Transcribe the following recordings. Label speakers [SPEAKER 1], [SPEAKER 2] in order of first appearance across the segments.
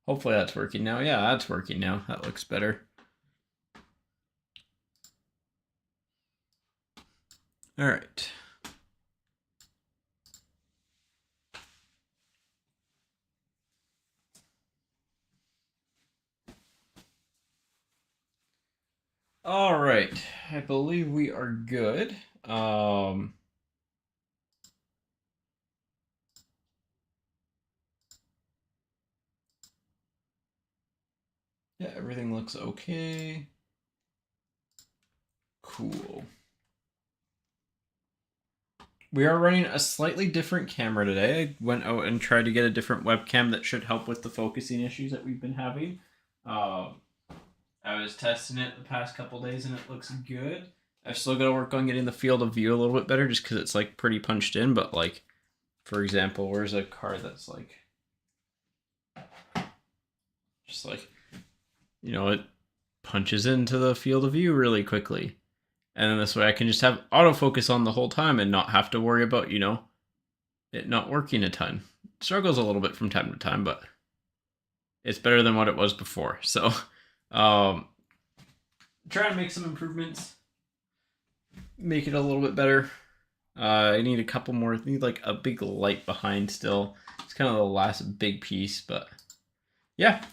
[SPEAKER 1] Hopefully that's working now. Yeah, that's working now. That looks better. All right. All right. I believe we are good. Yeah, everything looks okay. Cool. We are running a slightly different camera today. I went out and tried to get a different webcam that should help with the focusing issues that we've been having. I was testing it the past couple days and it looks good. I've still got to work on getting the field of view a little bit better just because it's like pretty punched in. But like, for example, where's a card that's like, just like, it punches into the field of view really quickly. And then this way I can just have autofocus on the whole time and not have to worry about, it not working a ton. It struggles a little bit from time to time, but it's better than what it was before. So, trying to make some improvements, make it a little bit better. I need a couple more. I need like a big light behind still. It's kind of the last big piece, but yeah.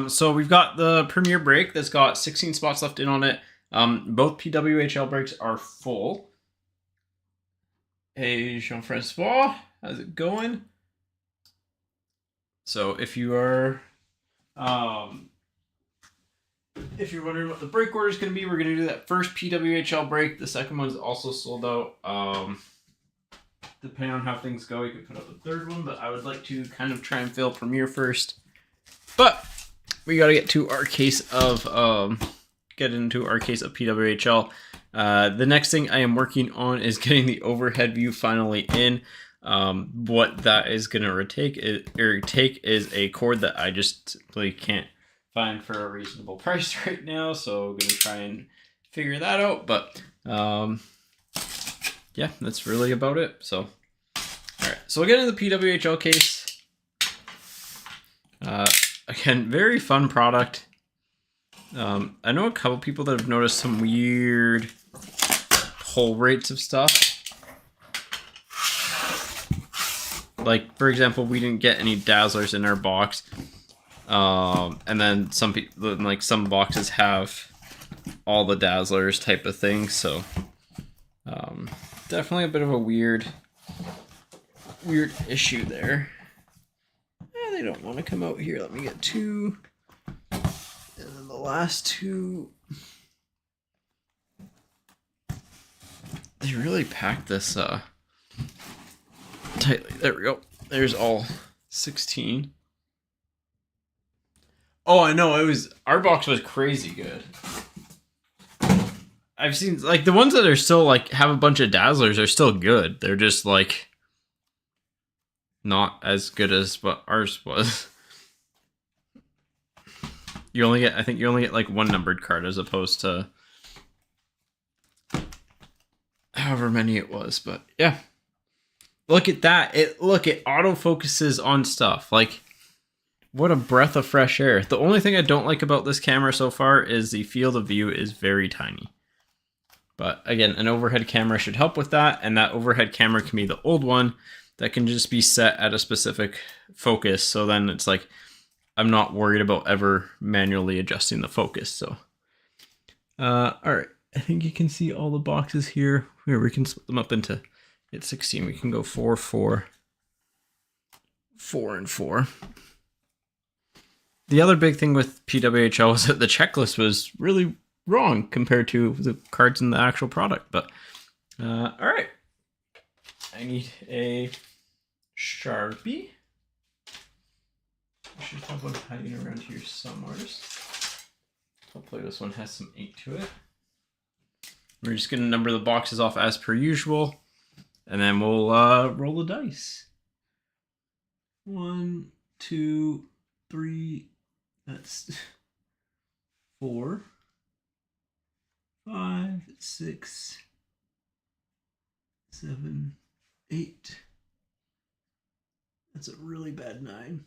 [SPEAKER 1] So we've got the Premier brake that's got 16 spots left in on it. Both PWHL brakes are full. Hey, Jean-Francois, how's it going? So if you are, if you're wondering what the brake order is going to be, we're going to do that first PWHL brake. The second one's also sold out. Depending on how things go, you could put up the third one, but I would like to kind of try and fill Premier first. But we got to get to our case of PWHL. The next thing I am working on is getting the overhead view finally in. What that is going to take is a cord that I just simply can't find for a reasonable price right now. So I'm going to try and figure that out. But yeah, that's really about it. So, all right. So we'll get into the PWHL case. Again, very fun product. I know a couple people that have noticed some weird pull rates of stuff. Like, for example, we didn't get any dazzlers in our box. And then some people, like some boxes have all the dazzlers type of thing. So, definitely a bit of a weird issue there. They don't want to come out here. Let me get two. And then the last two. They really packed this tightly. There we go. There's all 16. Oh, I know. Our box was crazy good. I've seen like the ones that are still like have a bunch of dazzlers are still good. They're just like not as good as what ours was. I think you only get like one numbered card as opposed to however many it was. But yeah, look at that. It auto focuses on stuff. Like, what a breath of fresh air. The only thing I don't like about this camera so far is the field of view is very tiny. But again, an overhead camera should help with that, and that overhead camera can be the old one that can just be set at a specific focus. So then it's like, I'm not worried about ever manually adjusting the focus. So, all right. I think you can see all the boxes here. Here, we can split them up into, it's 16. We can go 4, 4, 4, and 4. The other big thing with PWHL was that the checklist was really wrong compared to the cards in the actual product. But, all right. I need a Sharpie. I should have one hiding around here somewhere. Hopefully this one has some ink to it. We're just going to number the boxes off as per usual. And then we'll roll the dice. 1, 2, 3. That's 4, 5, 6, 7, 8. That's a really bad 9.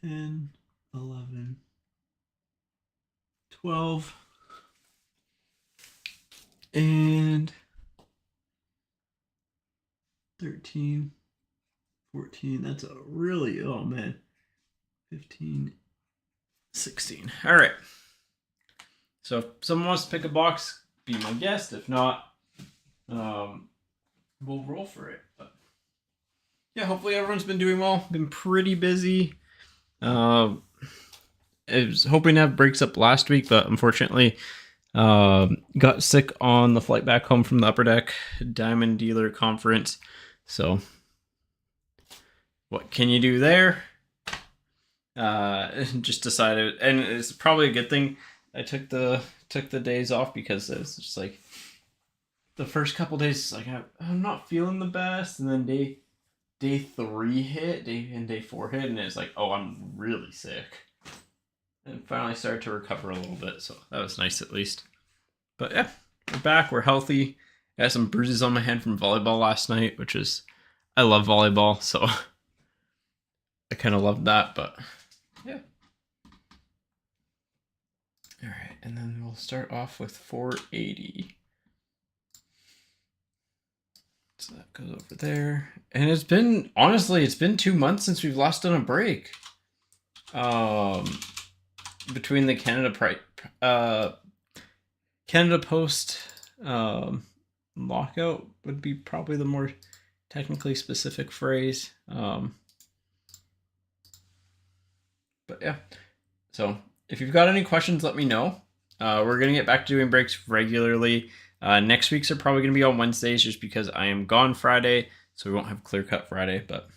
[SPEAKER 1] 10, 11, 12, and 13, 14. That's a really, oh man, 15, 16. All right. So if someone wants to pick a box, be my guest. If not, we'll roll for it. But yeah, hopefully everyone's been doing well. Been pretty busy. I was hoping to have breaks up last week, but unfortunately, got sick on the flight back home from the Upper Deck Diamond Dealer Conference. So what can you do there? Just decided, and it's probably a good thing I took the days off, because it's just like the first couple days, like I'm not feeling the best, and then day 3 hit, day 4 hit, and it's like, oh, I'm really sick. And finally started to recover a little bit, so that was nice at least. But yeah, we're back, we're healthy. I had some bruises on my hand from volleyball last night, which is, I love volleyball, so I kind of loved that, but yeah. All right, and then we'll start off with 480. So that goes over there. And it's been, honestly, it's been 2 months since we've last done a break. Between the Canada Post lockout would be probably the more technically specific phrase. But yeah, so if you've got any questions, let me know. We're gonna get back to doing breaks regularly. Next week's are probably gonna be on Wednesdays, just because I am gone Friday, so we won't have Clear Cut Friday, but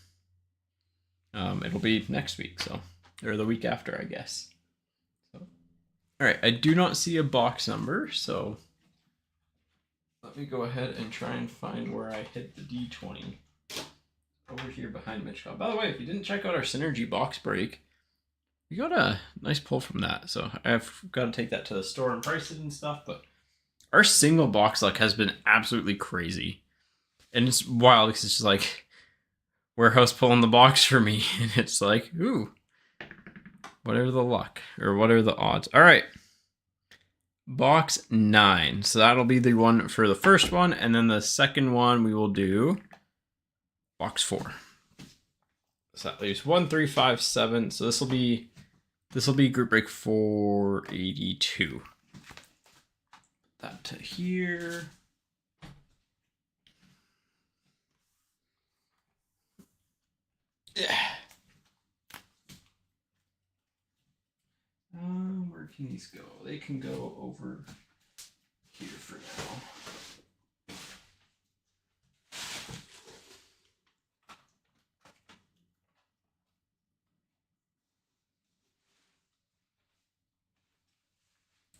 [SPEAKER 1] it'll be next week, so, or the week after, I guess. So, all right, I do not see a box number, so let me go ahead and try and find where I hit the D20 over here behind Mitch. By the way, if you didn't check out our Synergy box break, we got a nice pull from that, so I've got to take that to the store and price it and stuff, but our single box luck has been absolutely crazy. And it's wild, because it's just like warehouse pulling the box for me, and it's like, ooh, what are the luck, or what are the odds? All right, box 9, so that'll be the one for the first one, and then the second one we will do box 4. So that leaves 1, 3, 5, 7. So this will be group break 482. That to here. Yeah. Where can these go? They can go over here for now.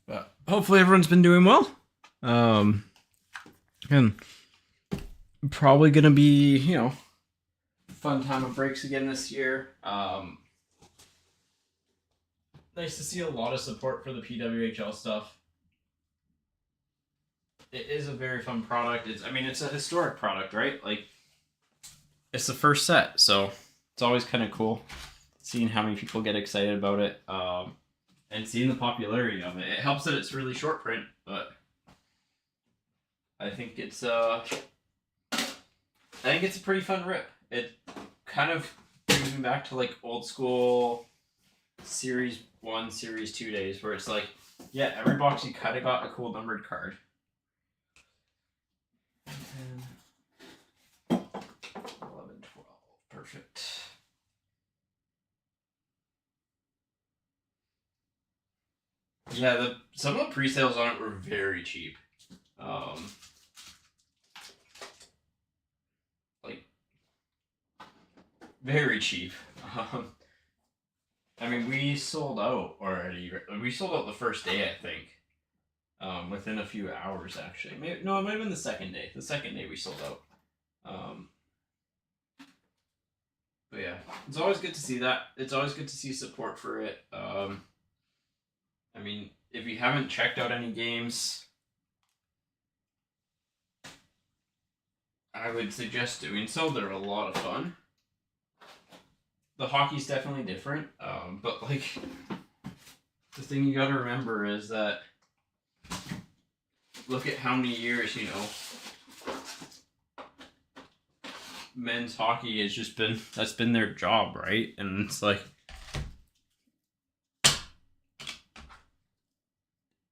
[SPEAKER 1] But hopefully everyone's been doing well. And probably gonna be, fun time of breaks again this year. Nice to see a lot of support for the PWHL stuff. It is a very fun product. It's a historic product, right? Like, it's the first set, so it's always kind of cool seeing how many people get excited about it. And seeing the popularity of it. It helps that it's really short print, but I think it's a pretty fun rip. It kind of brings me back to like old school Series 1, Series 2 days, where it's like, yeah, every box you kind of got a cool numbered card. And 11, 12, perfect. Yeah, some of the pre-sales on it were very cheap. Like, very cheap. We sold out already. We sold out the first day, I think. Within a few hours, actually. It might have been the second day. The second day we sold out. But yeah, it's always good to see that. It's always good to see support for it. If you haven't checked out any games, I would suggest doing so. They're a lot of fun. the hockey's definitely different. But like the thing you got to remember is that look at how many years, you know, men's hockey has just been, that's been their job, right? And it's like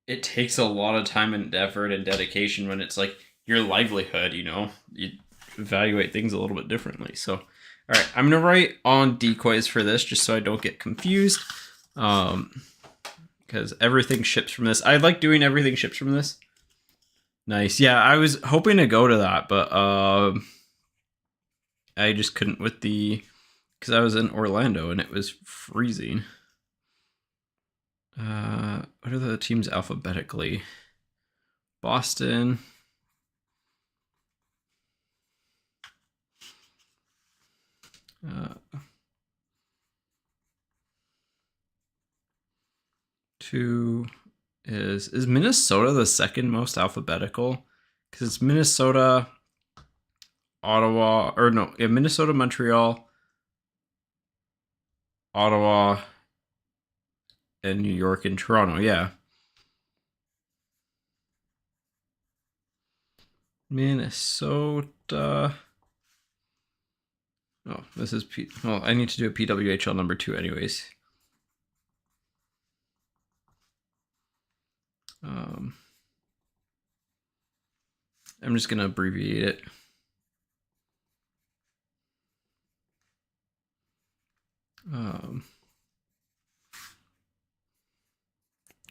[SPEAKER 1] it takes a lot of time and effort and dedication when it's like your livelihood, you know. You evaluate things a little bit differently. So all right, I'm gonna write on decoys for this just so I don't get confused, because everything ships from this. I like doing everything ships from this. Nice. Yeah, I was hoping to go to that, but I just couldn't with the, because I was in Orlando and it was freezing. What are the teams alphabetically? Boston. Two is Minnesota the second most alphabetical? Because it's Minnesota, Ottawa, or no, yeah, Minnesota, Montreal, Ottawa, and New York and Toronto. Yeah. Minnesota. Oh, this is well, I need to do a PWHL number 2 anyways. I'm just gonna abbreviate it.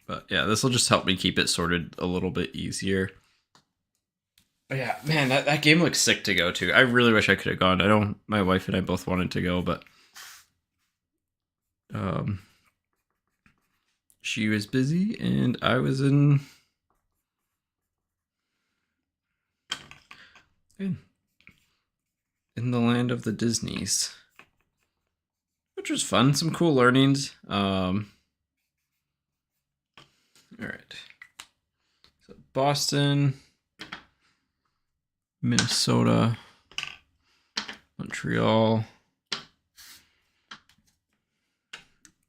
[SPEAKER 1] But yeah, this will just help me keep it sorted a little bit easier. But yeah, man, that game looks sick to go to. I really wish I could have gone. I know my wife and I both wanted to go, but she was busy and I was in the land of the Disneys, which was fun. Some cool learnings. All right. So Boston, Minnesota, Montreal,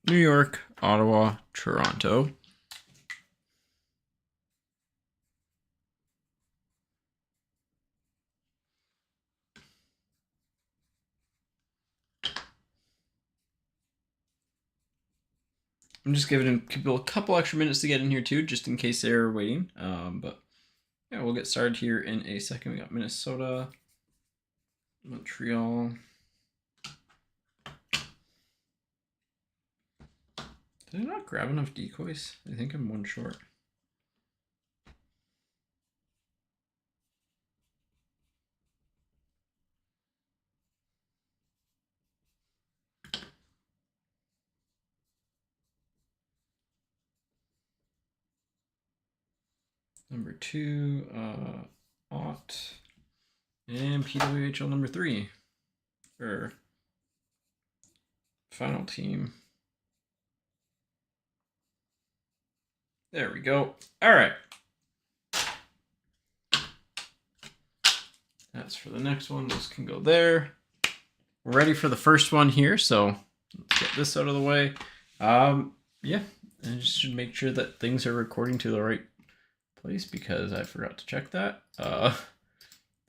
[SPEAKER 1] New York, Ottawa, Toronto. I'm just giving people a couple extra minutes to get in here too, just in case they're waiting. But yeah, we'll get started here in a second. We got Minnesota, Montreal. Did I not grab enough decoys? I think I'm one short. Number 2, Ott, and PWHL number 3 for final team. There we go. All right. That's for the next one. This can go there. We're ready for the first one here, so let's get this out of the way. Yeah, I just should make sure that things are recording to the right place because I forgot to check that.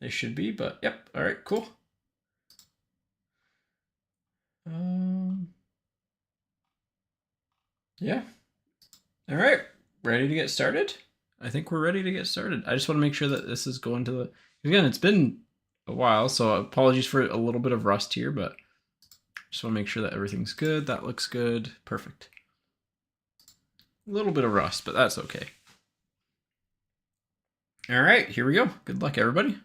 [SPEAKER 1] They should be, but yep. All right, cool. Yeah. All right, ready to get started? I think we're ready to get started. I just want to make sure that this is going to the, again, it's been a while, so apologies for a little bit of rust here, but just want to make sure that everything's good. That looks good. Perfect. A little bit of rust, but that's okay. All right, here we go. Good luck, everybody.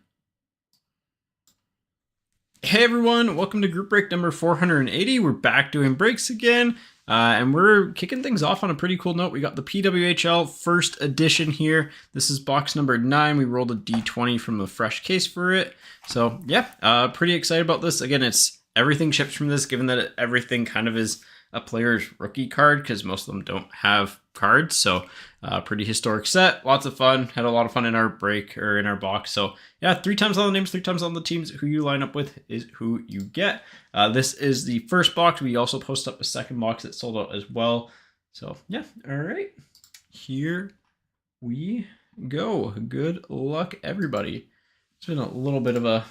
[SPEAKER 1] Hey, everyone. Welcome to group break number 480. We're back doing breaks again, and we're kicking things off on a pretty cool note. We got the PWHL first edition here. This is box number 9. We rolled a D20 from the fresh case for it. So, yeah, pretty excited about this. Again, it's everything ships from this, given that everything kind of is a player's rookie card, because most of them don't have cards. So pretty historic set, lots of fun. Had a lot of fun in our break or in our box. So yeah, 3 times all the names, 3 times all the teams. Who you line up with is who you get. This is the first box. We also post up a second box that sold out as well. So yeah, all right, here we go. Good luck, everybody. It's been a little bit of a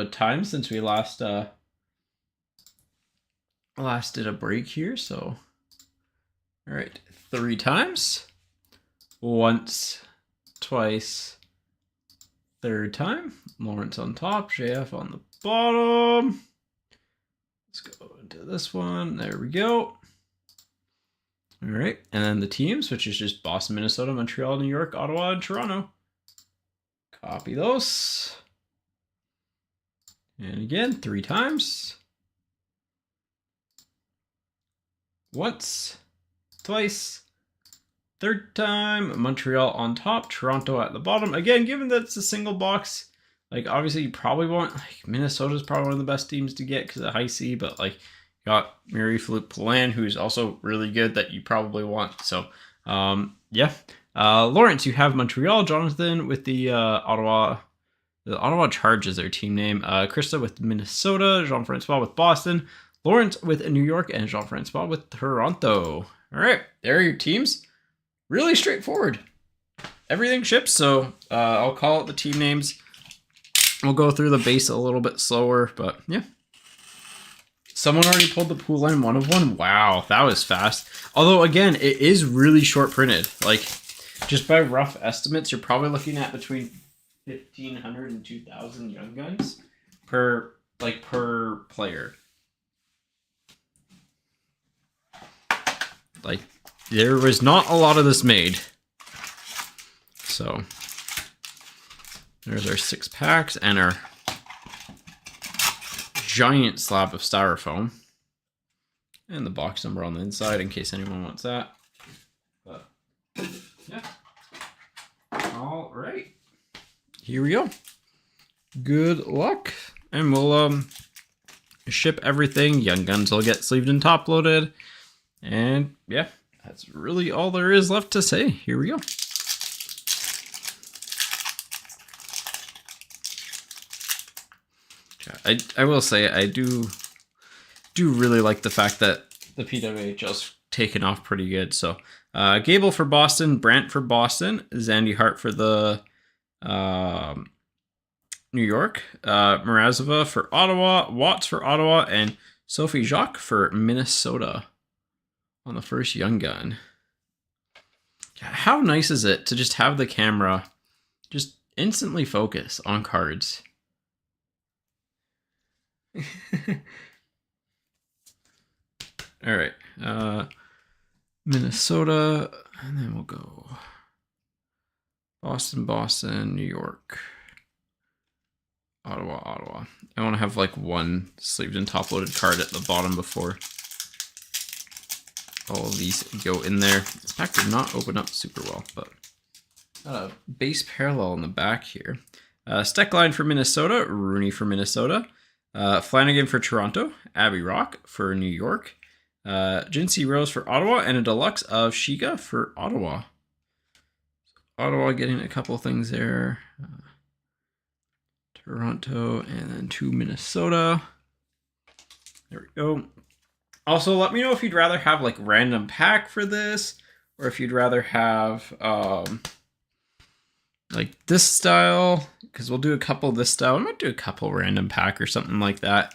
[SPEAKER 1] time since we last did a break here. So all right, 3 times. Once, twice, 3rd time. Lawrence on top, JF on the bottom. Let's go into this one. There we go. All right, and then the teams, which is just Boston, Minnesota, Montreal, New York, Ottawa, and Toronto. Copy those. And again, 3 times. Once, twice, 3rd time. Montreal on top, Toronto at the bottom. Again, given that it's a single box, like obviously you probably want, like Minnesota's probably one of the best teams to get because of high C, but like you got Marie-Philippe Poulin, who's also really good that you probably want. So yeah. Lawrence, you have Montreal. Jonathan with the Ottawa Charge is their team name. Krista with Minnesota. Jean-Francois with Boston. Lawrence with New York. And Jean-Francois with Toronto. All right, there are your teams. Really straightforward. Everything ships, so I'll call out the team names. We'll go through the base a little bit slower, but yeah. Someone already pulled the Poulin 1 of 1. Wow, that was fast. Although, again, it is really short printed. Like, just by rough estimates, you're probably looking at between 1,500 and 2,000 Young Guns per player. Like, there was not a lot of this made. So, there's our 6 packs and our giant slab of styrofoam. And the box number on the inside in case anyone wants that. But, yeah. All right. Here we go. Good luck. And we'll ship everything. Young Guns will get sleeved and top loaded. And yeah, that's really all there is left to say. Here we go. I will say I do really like the fact that the PWHL's taken off pretty good. So Gable for Boston, Brandt for Boston, Zandy Hart for the New York, Mrazova for Ottawa, Watts for Ottawa, and Sophie Jacques for Minnesota on the first Young Gun. How nice is it to just have the camera just instantly focus on cards? All right, Minnesota, and then we'll go Boston, New York, Ottawa. I want to have like one sleeved and top loaded card at the bottom before all of these go in there. This pack did not open up super well, but got a base parallel in the back here. Steckline for Minnesota, Rooney for Minnesota, Flanagan for Toronto, Abby Rock for New York, Jinsey Rose for Ottawa, and a deluxe of Shiga for Ottawa. Ottawa getting a couple things there. Toronto, and then 2 Minnesota. There we go. Also, let me know if you'd rather have like random pack for this, or if you'd rather have like this style, because we'll do a couple this style. I might do a couple random pack or something like that.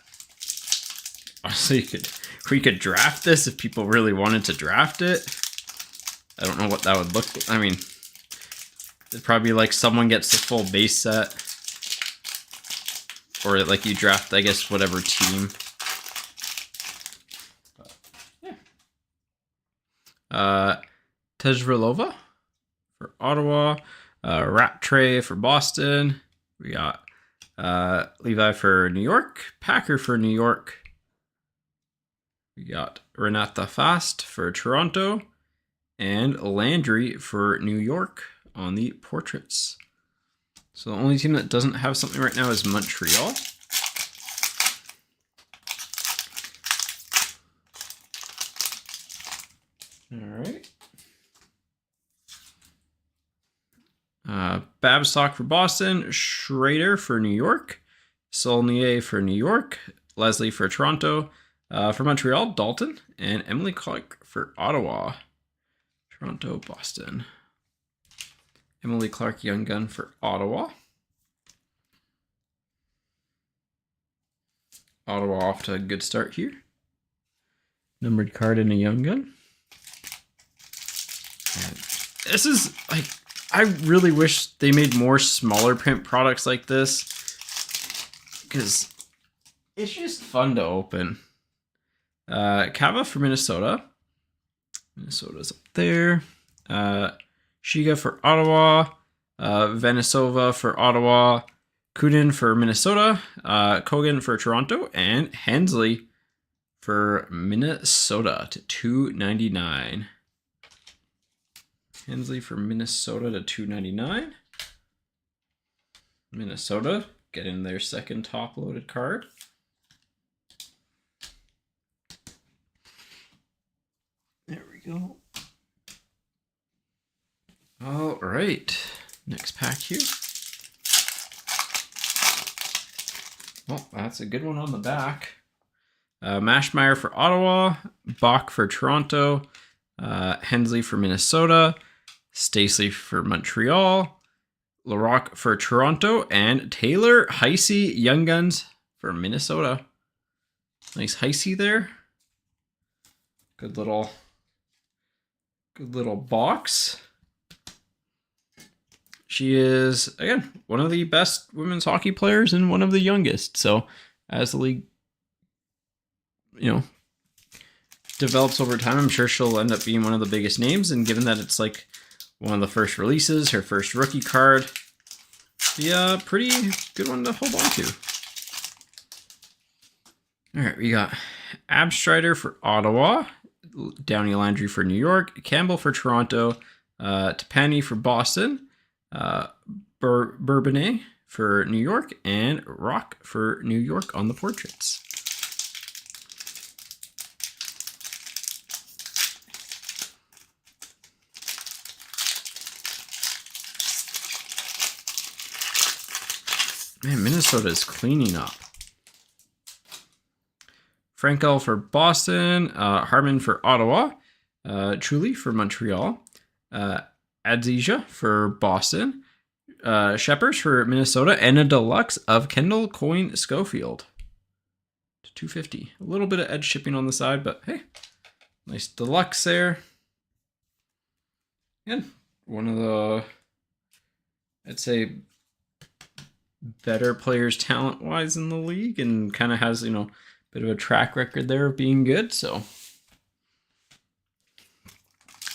[SPEAKER 1] Also, we could draft this if people really wanted to draft it. I don't know what that would look like. I mean, it'd probably be like someone gets the full base set, or like you draft, I guess, whatever team. But, yeah. Tejrelova for Ottawa, Rattray for Boston. We got Levi for New York, Packer for New York. We got Renata Fast for Toronto, and Landry for New York on the portraits. So the only team that doesn't have something right now is Montreal. All right. Babstock for Boston, Schrader for New York, Saulnier for New York, Leslie for Toronto, for Montreal, Dalton, and Emily Clark for Ottawa. Toronto, Boston. Emily Clark, Young Gun for Ottawa. Ottawa off to a good start here. Numbered card and a Young Gun. And this is like, I really wish they made more smaller print products like this, because it's just fun to open. Kava for Minnesota. Minnesota's up there. Shiga for Ottawa. Venisova for Ottawa. Kudin for Minnesota. Kogan for Toronto. And Hensley for Minnesota to $2.99. Hensley for Minnesota to $2.99. Minnesota getting their second top-loaded card. There we go. All right, next pack here. Well, that's a good one on the back. Mashmeyer for Ottawa, Bach for Toronto, Hensley for Minnesota, Stacey for Montreal, Larocque for Toronto, and Taylor Heisey Young Guns for Minnesota. Nice Heisey there. Good little box. She is, again, one of the best women's hockey players and one of the youngest. So as the league, develops over time, I'm sure she'll end up being one of the biggest names. And given that it's like one of the first releases, her first rookie card, be a pretty good one to hold on to. All right, we got Abstrider for Ottawa, Downey Landry for New York, Campbell for Toronto, Tapani for Boston, Bourbonnais for New York, and Rock for New York on the portraits. Man, Minnesota is cleaning up. Frankel for Boston, Harmon for Ottawa, Truly for Montreal, Adzija for Boston, Sheppers for Minnesota, and a deluxe of Kendall Coyne Schofield to $2.50. A little bit of edge shipping on the side, but hey, nice deluxe there. And one of the, I'd say, better players talent-wise in the league, and kind of has, bit of a track record there of being good, so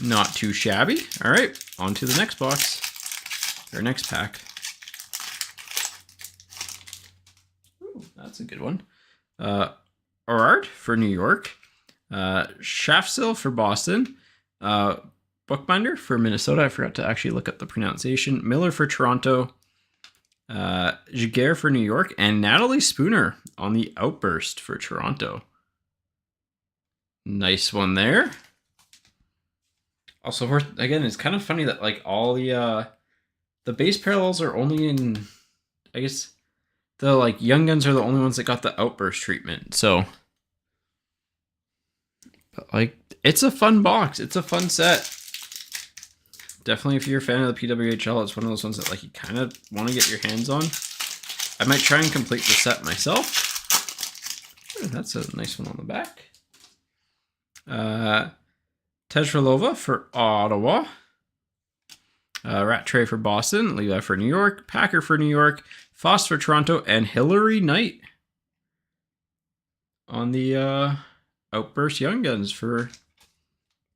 [SPEAKER 1] not too shabby. All right, on to the next box, or next pack. Ooh, that's a good one. Orard for New York, Shafsil for Boston, Bookbinder for Minnesota. I forgot to actually look up the pronunciation. Miller for Toronto, Giguère for New York, and Natalie Spooner on the Outburst for Toronto. Nice one there. Also, again, it's kind of funny that like all the base parallels are only in, I guess, the like Young Guns are the only ones that got the Outburst treatment. So, but like, it's a fun box. It's a fun set. Definitely, if you're a fan of the PWHL, it's one of those ones that like you kind of want to get your hands on. I might try and complete the set myself. Ooh, that's a nice one on the back. Tejrelova for Ottawa. Rattray for Boston. Levi for New York. Packer for New York. Foss for Toronto. And Hillary Knight on the Outburst Young Guns for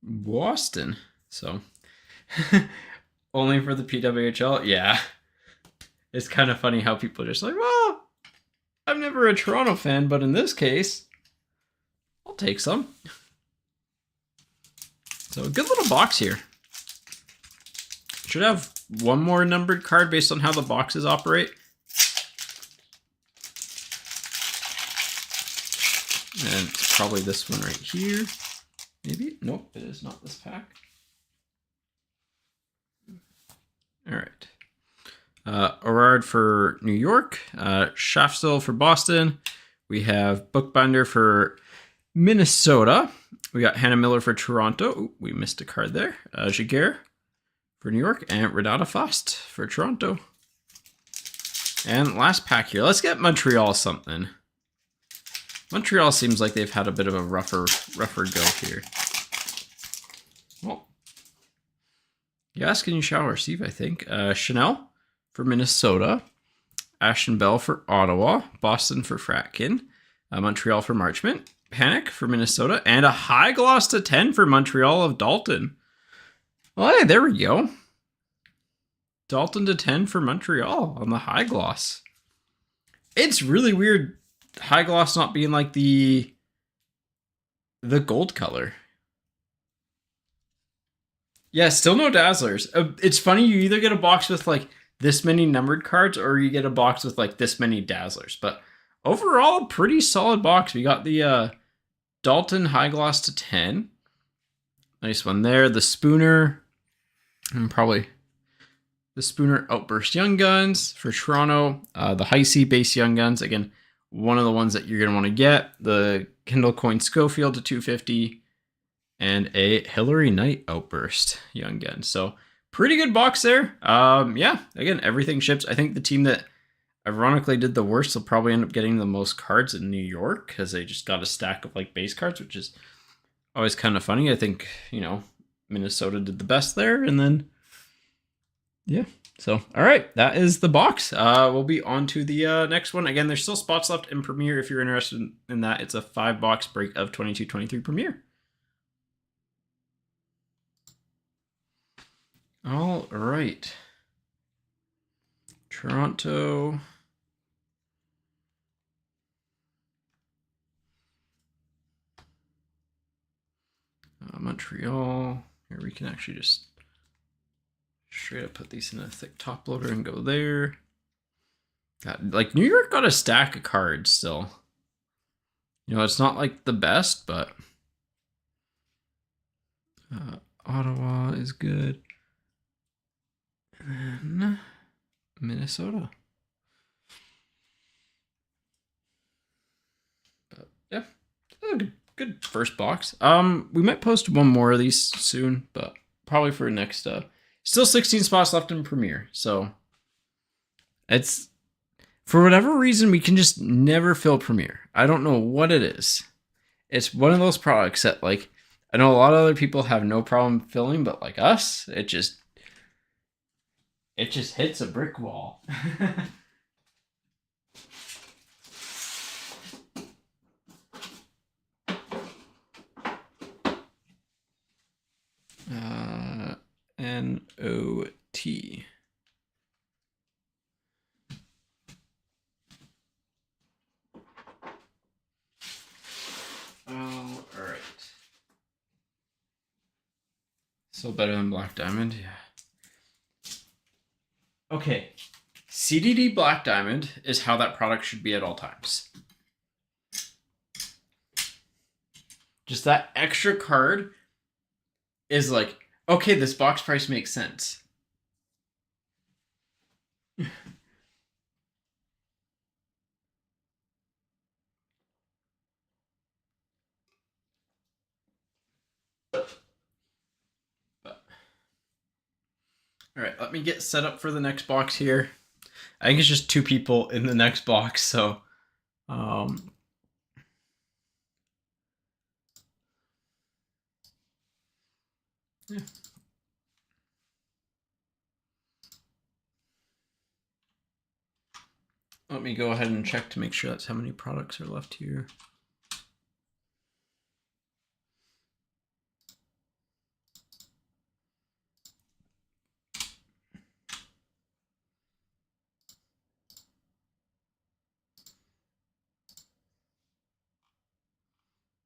[SPEAKER 1] Boston. So, only for the PWHL? Yeah. It's kind of funny how people are just like, well, I'm never a Toronto fan, but in this case, I'll take some. So a good little box here. Should have one more numbered card based on how the boxes operate. And it's probably this one right here. Maybe? Nope, it is not this pack. All right. Orard for New York. Schafstel for Boston. We have Bookbinder for Minnesota. We got Hannah Miller for Toronto. Ooh, we missed a card there. Jaguar for New York. And Renata Fost for Toronto. And last pack here. Let's get Montreal something. Montreal seems like they've had a bit of a rougher go here. Well, you ask and you shall receive, I think. Chanel for Minnesota. Ashton Bell for Ottawa. Boston for Fratkin. Montreal for Marchment. Panic for Minnesota. And a high gloss to 10 for Montreal of Dalton. Well, hey, there we go. Dalton to 10 for Montreal on the high gloss. It's really weird high gloss not being like the gold color. Yeah, still no Dazzlers. It's funny, you either get a box with like this many numbered cards or you get a box with like this many Dazzlers. But overall, pretty solid box. We got the Dalton high gloss to 10. Nice one there. The Spooner, and probably the Spooner Outburst Young Guns for Toronto. The Heisey base Young Guns. Again, one of the ones that you're going to want to get. The Kendall Coyne Schofield to 250. And a Hillary Knight Outburst Young Gun. So pretty good box there. Yeah, again, everything ships. I think the team that ironically did the worst will probably end up getting the most cards in New York because they just got a stack of like base cards, which is always kind of funny. I think, you know, Minnesota did the best there. And then, yeah. So, all right, that is the box. We'll be on to the next one. Again, there's still spots left in Premier if you're interested in that. It's a 5-box break of 22-23 Premier. All right. Toronto. Montreal. Here we can actually just straight up put these in a thick top loader and go there. God, like New York got a stack of cards still. You know, it's not like the best, but Ottawa is good. And then Minnesota. But yeah, a good first box. We might post one more of these soon, but probably for next. Still 16 spots left in Premier, so it's for whatever reason we can just never fill Premier. I don't know what it is. It's one of those products that like I know a lot of other people have no problem filling, but like us, it just hits a brick wall. N-O-T. Oh, all right. Still better than Black Diamond, yeah. Okay, CDD Black Diamond is how that product should be at all times. Just that extra card is like, okay, this box price makes sense. All right, let me get set up for the next box here. I think it's just 2 people in the next box, so yeah. Let me go ahead and check to make sure that's how many products are left here.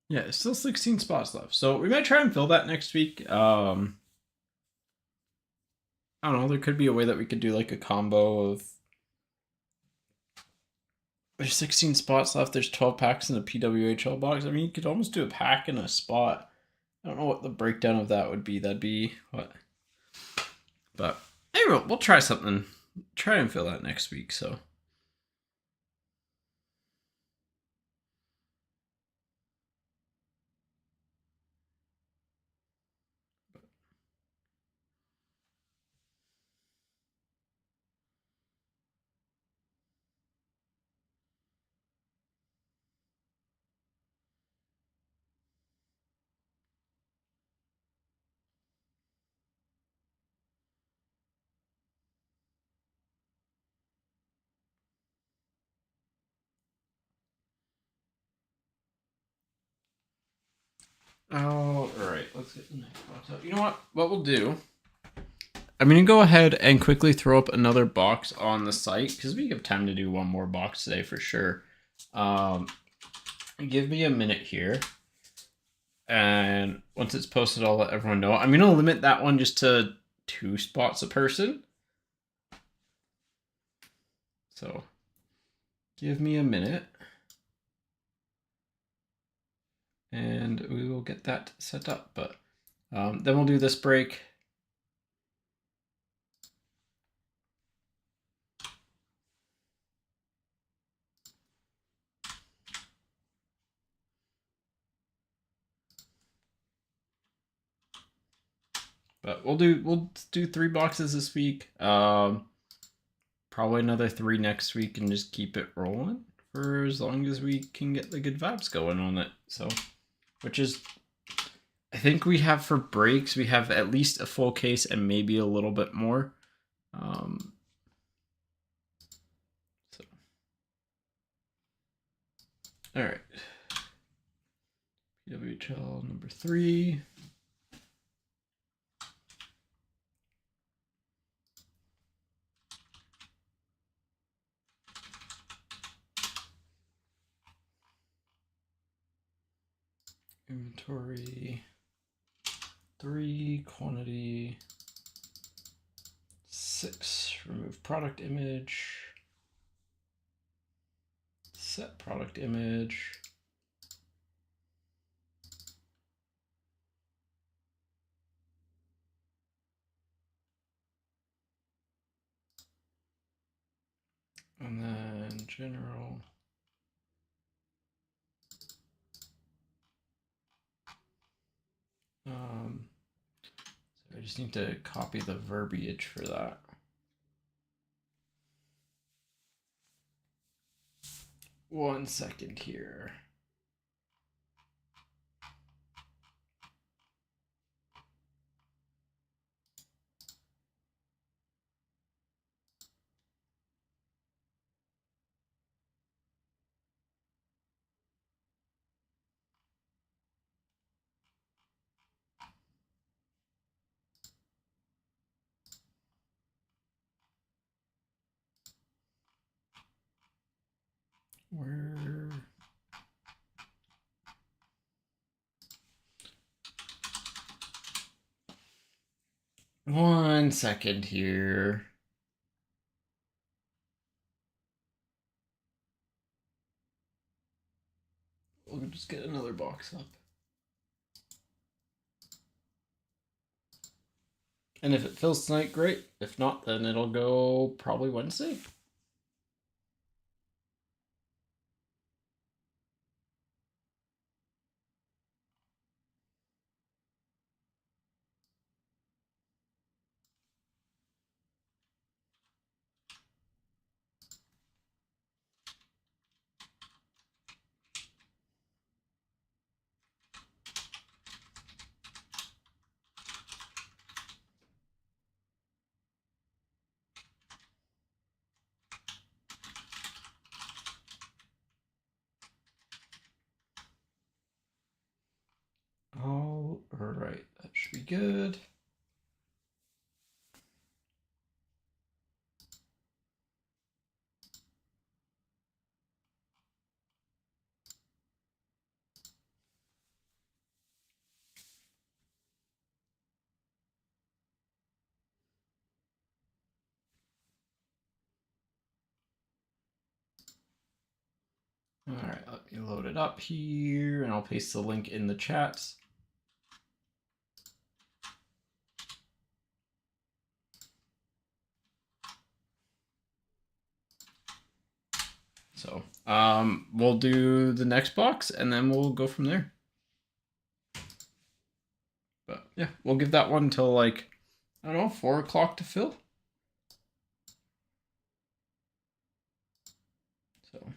[SPEAKER 1] Yeah, it's still 16 spots left. So we might try and fill that next week. I don't know. There could be a way that we could do like a combo of. There's 16 spots left. There's 12 packs in the PWHL box. I mean, you could almost do a pack in a spot. I don't know what the breakdown of that would be. That'd be what? But anyway, we'll try something try and fill that next week. So. All right, let's get the next box out. You know what? What we'll do, I'm going to go ahead and quickly throw up another box on the site because we have time to do one more box today for sure. Give me a minute here. And once it's posted, I'll let everyone know. I'm going to limit that one just to 2 spots a person. So give me a minute. And we will get that set up. But then we'll do this break. But we'll do 3 boxes this week. Probably another 3 next week, and just keep it rolling for as long as we can get the good vibes going on it. So, which is, I think we have for breaks, we have at least a full case and maybe a little bit more. So, all right. PWHL number 3. Inventory 3, quantity 6, remove product image, set product image, and then general. So I just need to copy the verbiage for that. One second here. Where? One second here. We'll just get another box up. And if it fills tonight, great. If not, then it'll go probably Wednesday. All right, that should be good. All right, let me load it up here, and I'll paste the link in the chat. We'll do the next box and then we'll go from there. But yeah, we'll give that one until like, I don't know, 4 o'clock to fill. So,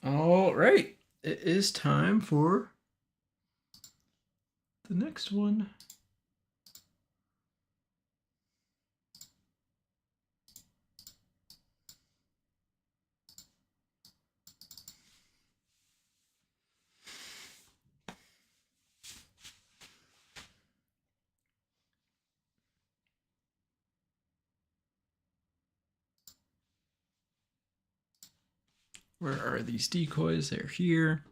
[SPEAKER 1] all right, it is time for the next one. Where are these decoys? They're here.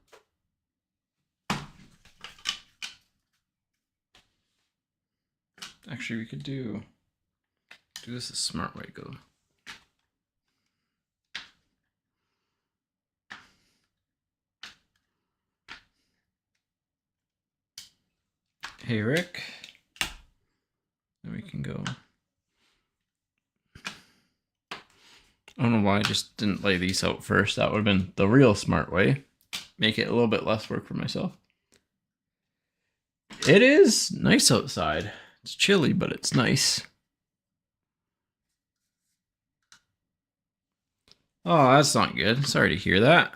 [SPEAKER 1] Actually, we could do this a smart way. Go. Hey, Rick. Then we can go. I don't know why I just didn't lay these out first. That would have been the real smart way. Make it a little bit less work for myself. It is nice outside. It's chilly, but it's nice. Oh, that's not good. Sorry to hear that.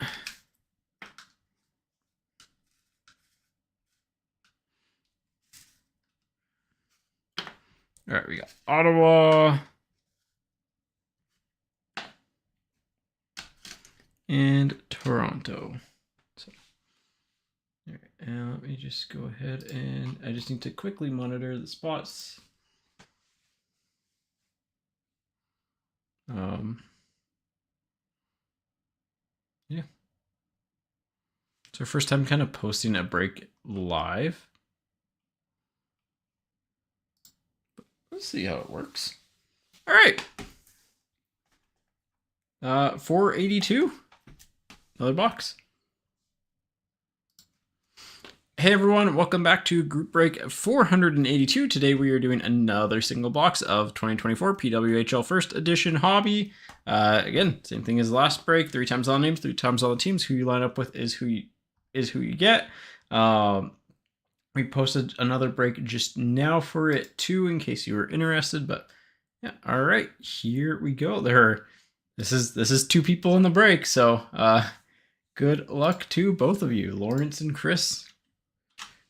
[SPEAKER 1] All right, we got Ottawa. And Toronto. So, all right, and let me just go ahead and I just need to quickly monitor the spots. Yeah. It's our first time kind of posting a break live. Let's see how it works. All right. 482. Another box. Hey everyone, welcome back to Group Break 482. Today we are doing another single box of 2024 PWHL First Edition Hobby. Again, same thing as last break. 3 times all the names, 3 times all the teams. Who you line up with is who you get. We posted another break just now for it too, in case you were interested. But yeah, all right, here we go. This is 2 people in the break, so good luck to both of you, Lawrence and Chris.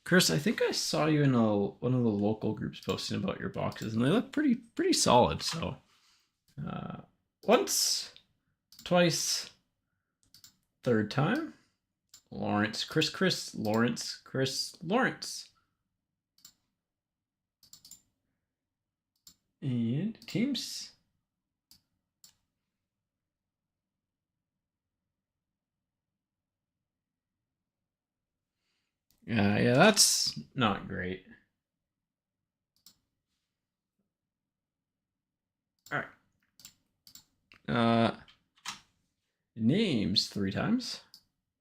[SPEAKER 1] Chris, I think I saw you in one of the local groups posting about your boxes, and they look pretty solid. So, once, twice, third time. Lawrence, Chris, Lawrence, Chris, Lawrence. And teams. Yeah, that's not great. All right. Names 3 times.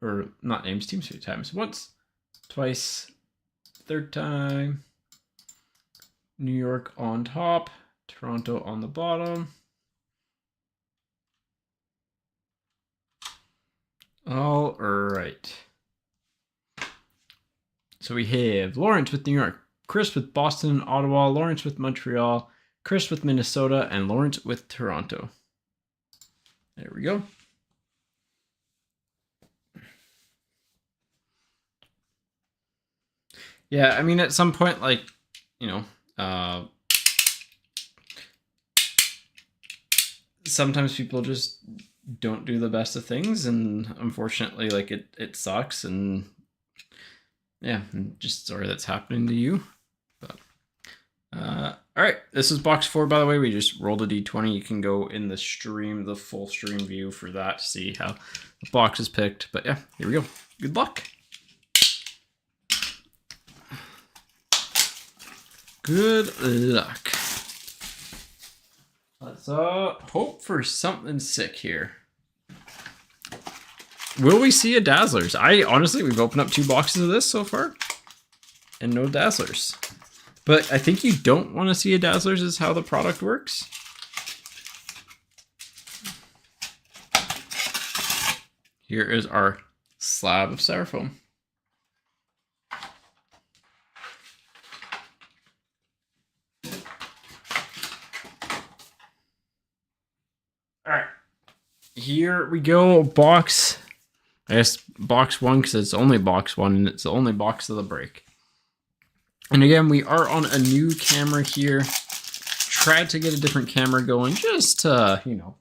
[SPEAKER 1] Or not names, teams 3 times. Once, twice, third time. New York on top, Toronto on the bottom. All right. So we have Lawrence with New York, Chris with Boston, Ottawa, Lawrence with Montreal, Chris with Minnesota, and Lawrence with Toronto. There we go. Yeah, I mean, at some point, like, you know, sometimes people just don't do the best of things, and unfortunately, like, it sucks, and yeah, just sorry that's happening to you. But all right, this is box 4, by the way. We just rolled a d20. You can go in the stream, the full stream view for that to see how the box is picked. But yeah, here we go. Good luck. Good luck. Let's hope for something sick here. Will we see a Dazzlers? Honestly, we've opened up 2 boxes of this so far, and no Dazzlers. But I think you don't want to see a Dazzlers is how the product works. here is our slab of styrofoam. All right, here we go. Box, I guess box one, because it's only box one and it's the only box of the break. And again, we are on a new camera here. Tried to get a different camera going just to, you know,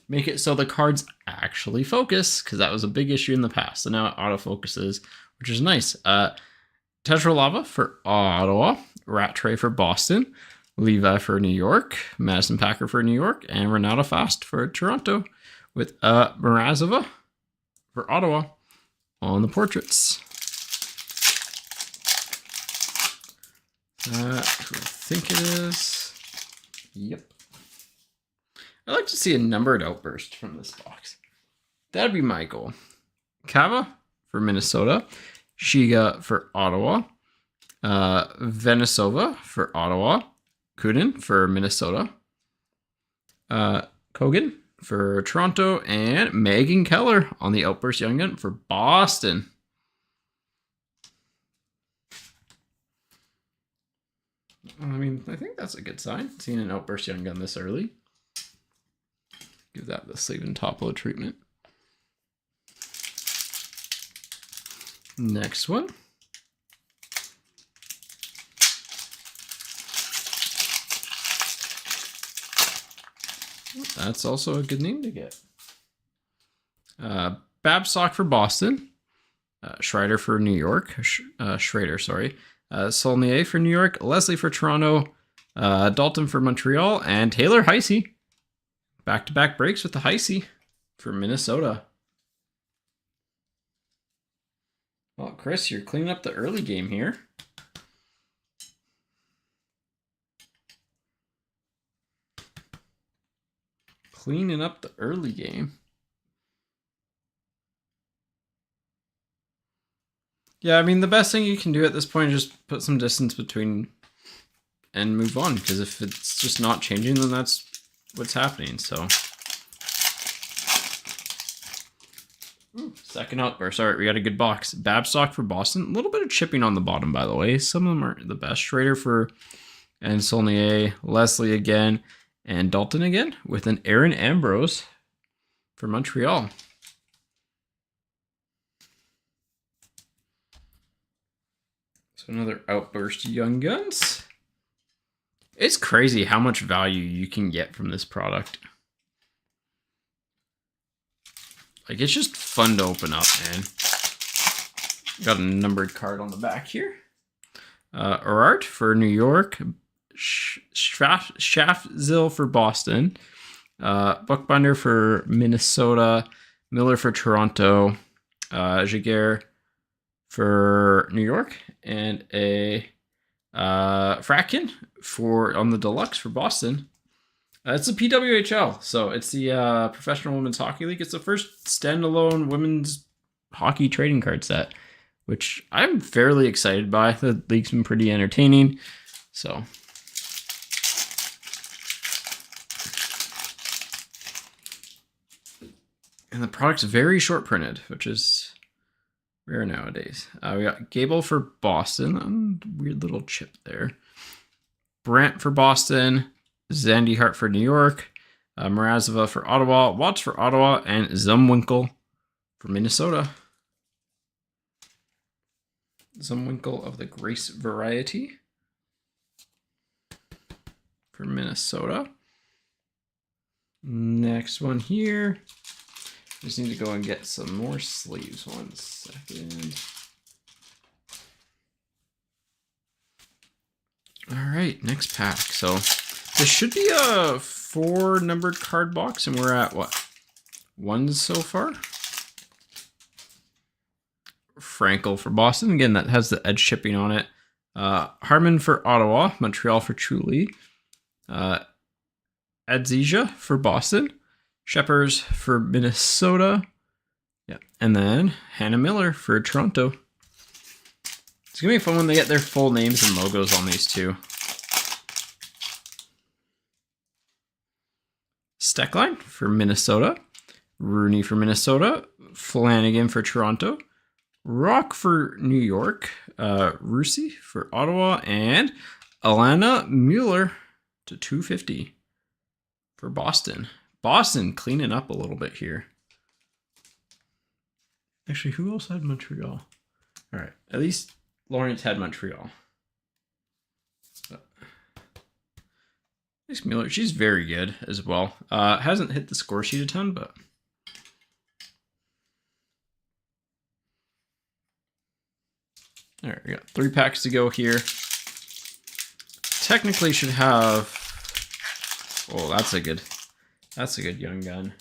[SPEAKER 1] make it so the cards actually focus, because that was a big issue in the past. So now it autofocuses, which is nice. Tetra Lava for Ottawa, Rattray for Boston, Levi for New York, Madison Packer for New York, and Renata Fast for Toronto, with Mrazova for Ottawa on the portraits. Who I think it is. Yep. I'd like to see a numbered outburst from this box. That'd be my goal. Kava for Minnesota, Shiga for Ottawa, Venisova for Ottawa, Kudin for Minnesota, Kogan for Toronto, and Megan Keller on the Outburst Young Gun for Boston. I mean, I think that's a good sign, seeing an Outburst Young Gun this early. Give that the sleeve and top load treatment. Next one. That's also a good name to get. Babsock for Boston, Schrader for New York, Schrader, sorry. Saulnier for New York, Leslie for Toronto, Dalton for Montreal, and Taylor Heisey. Back-to-back breaks with the Heisey for Minnesota. Well, Chris, you're cleaning up the early game here. Cleaning up the early game. Yeah, I mean, the best thing you can do at this point is just put some distance between and move on, because if it's just not changing, then that's what's happening. So, second outburst. All right, we got a good box. Babstock for Boston. A little bit of chipping on the bottom, by the way. Some of them aren't the best. Schrader for and Saulnier, Leslie again, and Dalton again, with an Aaron Ambrose for Montreal. So another Outburst Young Guns. It's crazy how much value you can get from this product. Like, it's just fun to open up, man. Got a numbered card on the back here. Urart for New York. Shaftzil for Boston. Buckbinder for Minnesota. Miller for Toronto. Jaguar for New York. And a Fracken on the deluxe for Boston. It's a PWHL, so it's the Professional Women's Hockey League. It's the first standalone women's hockey trading card set, which I'm fairly excited by. The league's been pretty entertaining, so. And the product's very short printed, which is rare nowadays. We got Gable for Boston. Weird little chip there. Brant for Boston. Zandy Hart for New York. Mrazova for Ottawa. Watts for Ottawa. And Zumwinkle for Minnesota. Zumwinkle of the Grace variety for Minnesota. Next one here. Just need to go and get some more sleeves. 1 second. All right, next pack. So this should be a 4 numbered card box, and we're at what? 1 so far. Frankel for Boston. Again, that has the edge chipping on it. Harmon for Ottawa. Montreal for Truly. Adzija for Boston. Sheppers for Minnesota. Yeah. And then Hannah Miller for Toronto. It's going to be fun when they get their full names and logos on these two. Steckline for Minnesota. Rooney for Minnesota, Flanagan for Toronto, Rock for New York, Rusi for Ottawa, and Alana Mueller to 250 for Boston. Boston cleaning up a little bit here. Actually, who else had Montreal? All right, at least Lawrence had Montreal. Nice Mueller, she's very good as well. Hasn't hit the score sheet a ton, but all right, we got 3 packs to go here. Technically should have. Oh, that's a good young gun.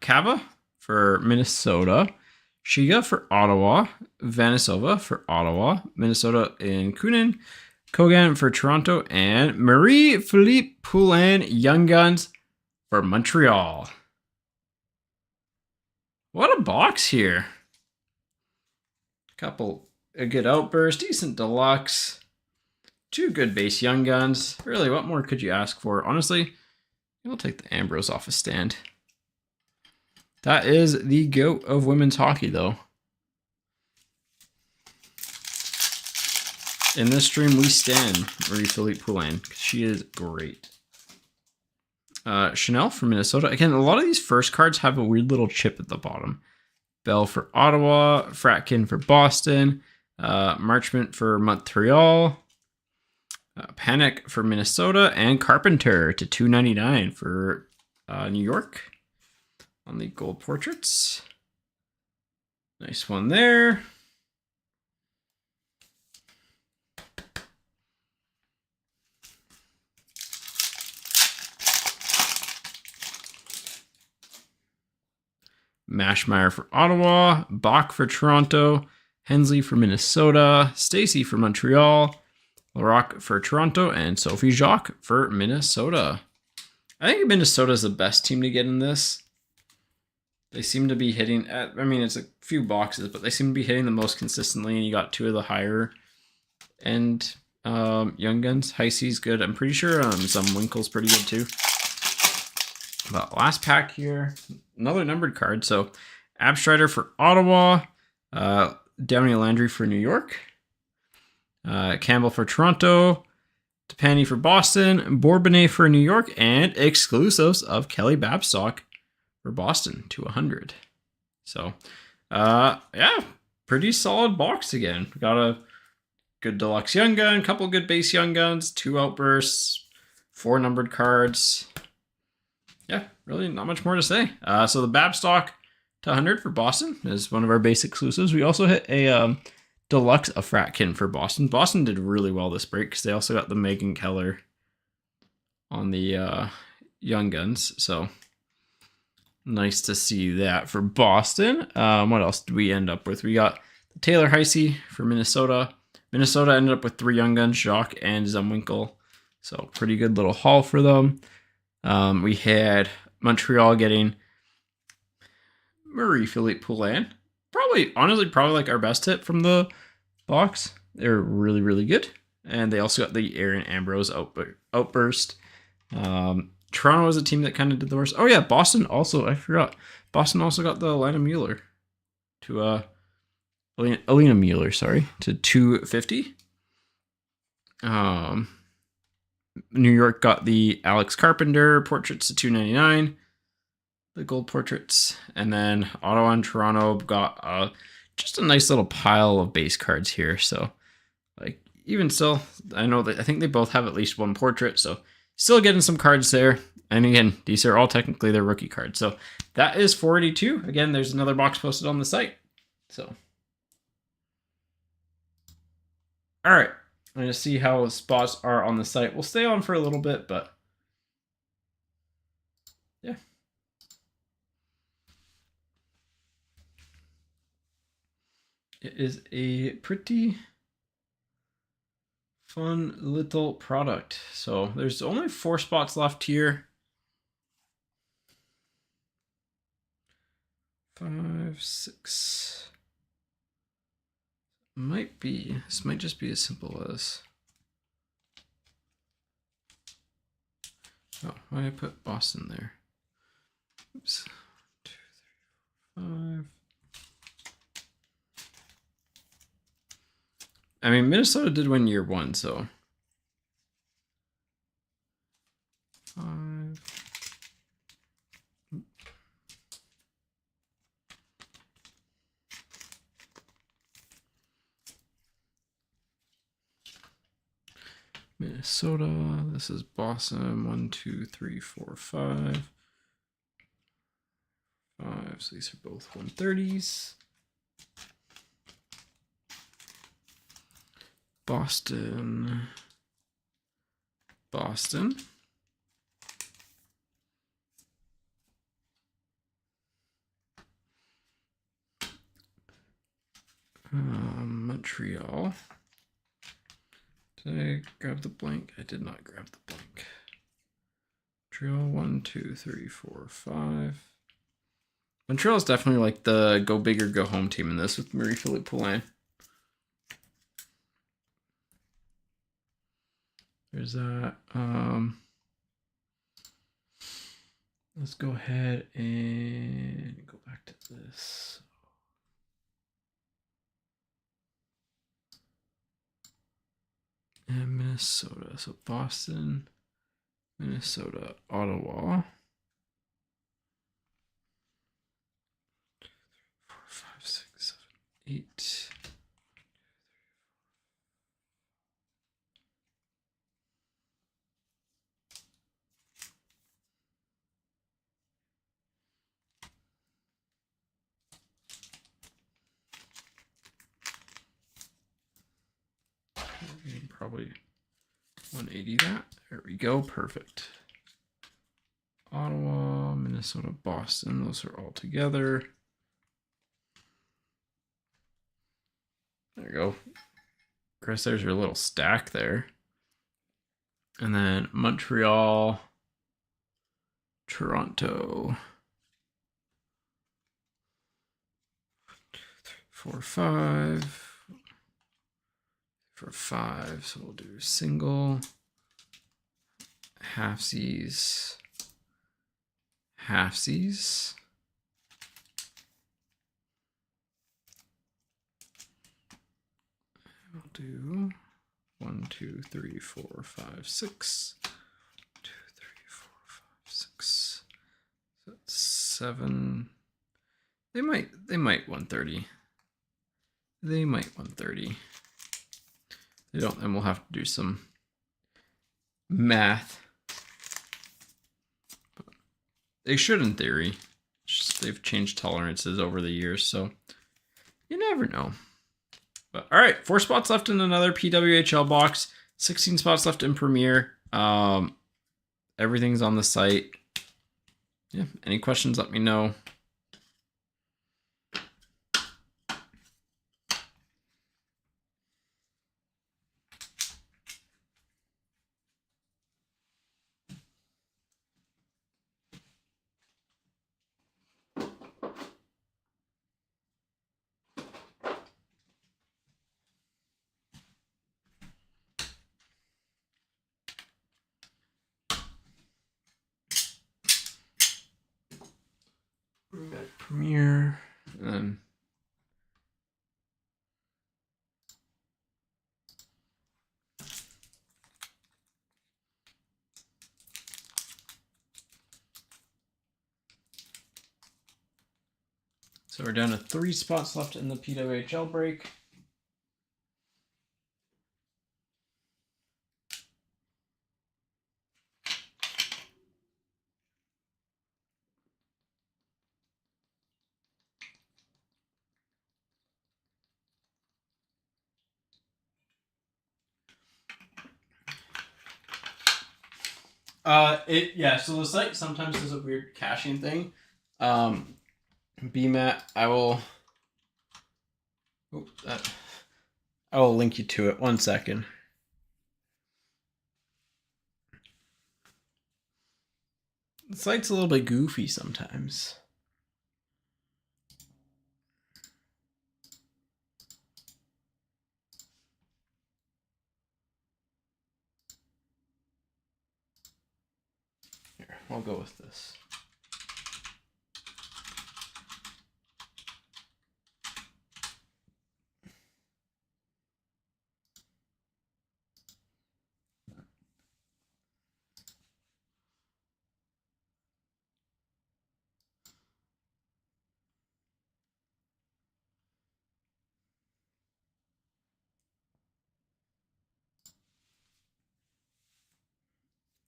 [SPEAKER 1] Kava for Minnesota, Shiga for Ottawa, Vanisova for Ottawa, Minnesota in Kunin, Kogan for Toronto, and Marie-Philippe Poulin Young Guns for Montreal. What a box here. A good outburst, decent deluxe, 2 good base Young Guns. Really, what more could you ask for? Honestly, we'll take the Ambrose off a stand. That is the GOAT of women's hockey, though. In this stream, we stand Marie-Philippe Poulin. She is great. Chanel from Minnesota. Again, a lot of these first cards have a weird little chip at the bottom. Bell for Ottawa. Fratkin for Boston. Marchment for Montreal. Panic for Minnesota. And Carpenter to 299 for New York. On the gold portraits. Nice one there. Mashmeyer for Ottawa, Bach for Toronto, Hensley for Minnesota, Stacy for Montreal, Larocque for Toronto, and Sophie Jacques for Minnesota. I think Minnesota is the best team to get in this. They seem to be hitting, I mean, it's a few boxes, but they seem to be hitting the most consistently, and you got 2 of the higher end Young Guns. Heisey's good. I'm pretty sure Zumwinkle's pretty good too. But last pack here, another numbered card. So Abstrider for Ottawa, Downey Landry for New York, Campbell for Toronto, Tapani for Boston, Bourbonnais for New York, and exclusives of Kelly Babstock for Boston to 100. So, yeah, pretty solid box again. We got a good deluxe Young Gun, couple good base Young Guns, 2 outbursts, 4 numbered cards. Yeah, really not much more to say. So the Babstock to 100 for Boston is one of our base exclusives. We also hit a deluxe of Fratkin for Boston. Boston did really well this break because they also got the Megan Keller on the Young Guns. So nice to see that for Boston. What else did we end up with? We got the Taylor Heisey for Minnesota. Minnesota ended up with 3 Young Guns, Jacques and Zumwinkle. So pretty good little haul for them. We had Montreal getting Marie-Philippe Poulin. Honestly, probably like our best hit from the box. They're really, really good. And they also got the Aaron Ambrose outburst. Toronto was a team that kind of did the worst. Oh yeah, Boston also, I forgot. Boston also got the Alana Mueller to Alina Mueller, sorry, to 250. New York got the Alex Carpenter portraits to 299, the gold portraits, and then Ottawa and Toronto got just a nice little pile of base cards here. So, like, even still, I think they both have at least 1 portrait, so still getting some cards there. And again, these are all technically their rookie cards. So that is 482. Again, there's another box posted on the site. So, all right. I'm going to see how spots are on the site. We'll stay on for a little bit, but yeah. It is a pretty fun little product. So there's only 4 spots left here. 5, 6. This might just be as simple as Oh, why did I put Boston there? Oops. 2, 3, 5. I mean, Minnesota did win year 1, so 5. Minnesota. This is Boston. 1, 2, 3, 4, 5. 5. So these are both 130s. Boston. Boston. Montreal. Did I grab the blank? I did not grab the blank. Montreal, 1, 2, 3, 4, 5. Montreal is definitely like the go big or go home team in this with Marie-Philippe Poulin. There's that. Let's go ahead and go back to this. And Minnesota. So Boston, Minnesota, Ottawa. 4, 5, 6, 7, 8. Probably 180 that. There we go. Perfect. Ottawa, Minnesota, Boston. Those are all together. There you go. Chris, there's your little stack there. And then Montreal, Toronto. 4, 5. For 5, so we'll do single, halfsies, halfsies. We'll do 1, 2, 3, 4, 5, 6. 2, 3, 4, 5, 6. So that's 7. They might 130. They might 130. They don't, then we'll have to do some math. But they should in theory. Just, they've changed tolerances over the years, so you never know. But all right, 4 spots left in another PWHL box. 16 spots left in Premier. Everything's on the site. Yeah, any questions, let me know. Bring back Premier, and then so we're down to 3 spots left in the PWHL break. So the site sometimes does a weird caching thing. BMAT, I will link you to it. 1 second. The site's a little bit goofy sometimes. I'll go with this.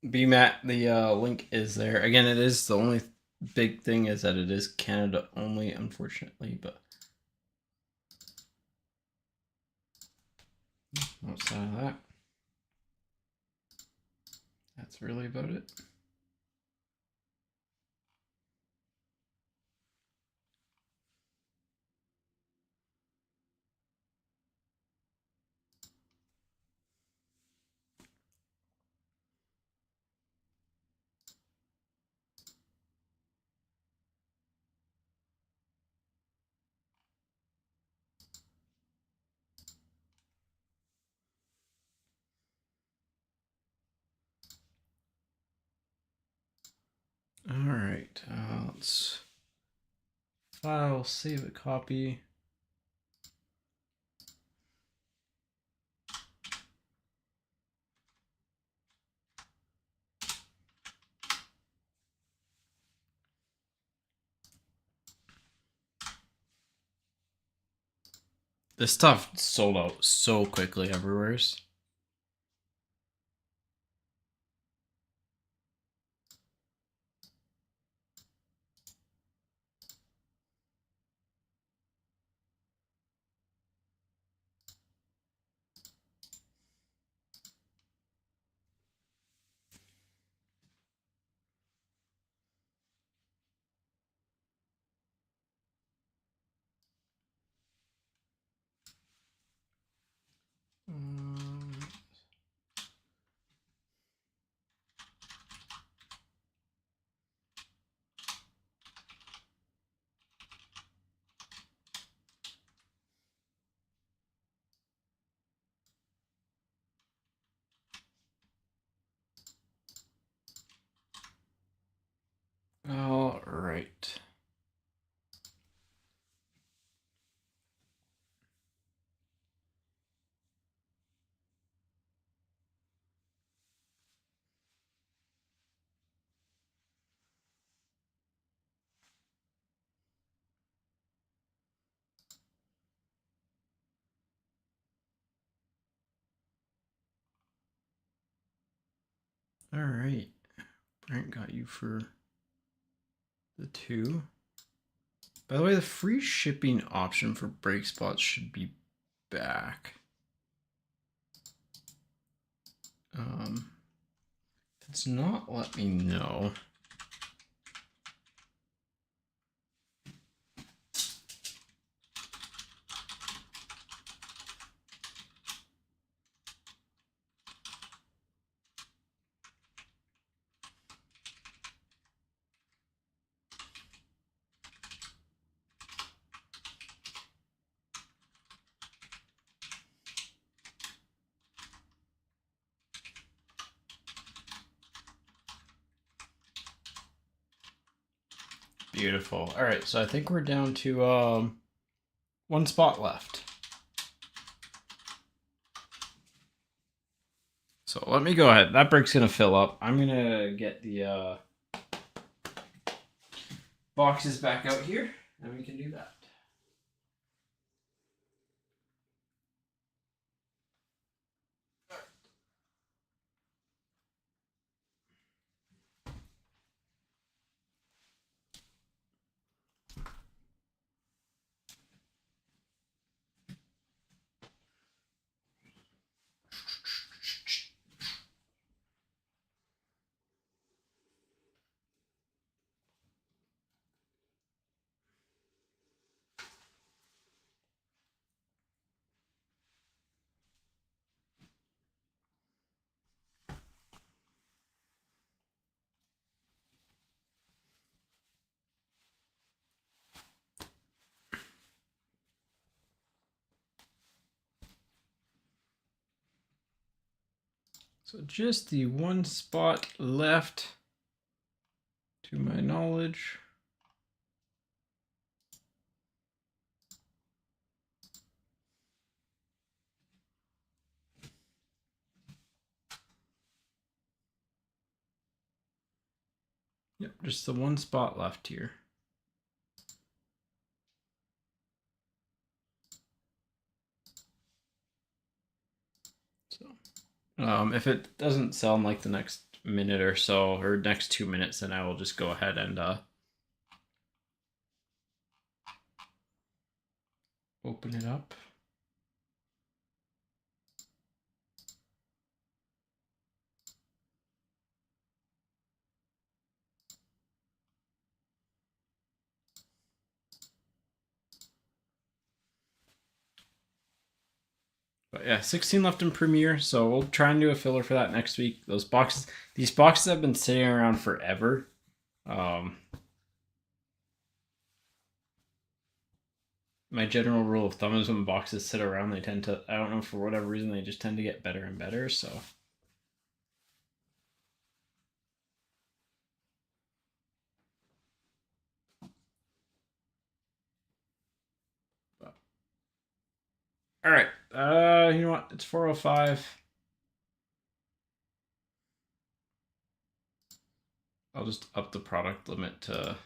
[SPEAKER 1] BMAT, the link is there. Again, it is the only big thing is that it is Canada only, unfortunately, but outside of that, that's really about it. All right, let's file, save a copy. This stuff sold out so quickly everywhere. All right. All right. Brent got you for the 2. By the way, the free shipping option for brake spots should be back. If it's not, let me know. Beautiful. All right, so I think we're down to 1 spot left. So let me go ahead. That brake's gonna fill up. I'm gonna get the boxes back out here, and we can do that. So just the 1 spot left. to my knowledge. Yep, just the one spot left here. So, if it doesn't sell in like the next minute or so, or next 2 minutes, then I will just go ahead and open it up. But yeah, 16 left in Premiere, so we'll try and do a filler for that next week. These boxes have been sitting around forever. My general rule of thumb is when boxes sit around, they tend to, I don't know, for whatever reason, they just tend to get better and better, so. But, all right, you know what, it's 4:05. I'll just up the product limit to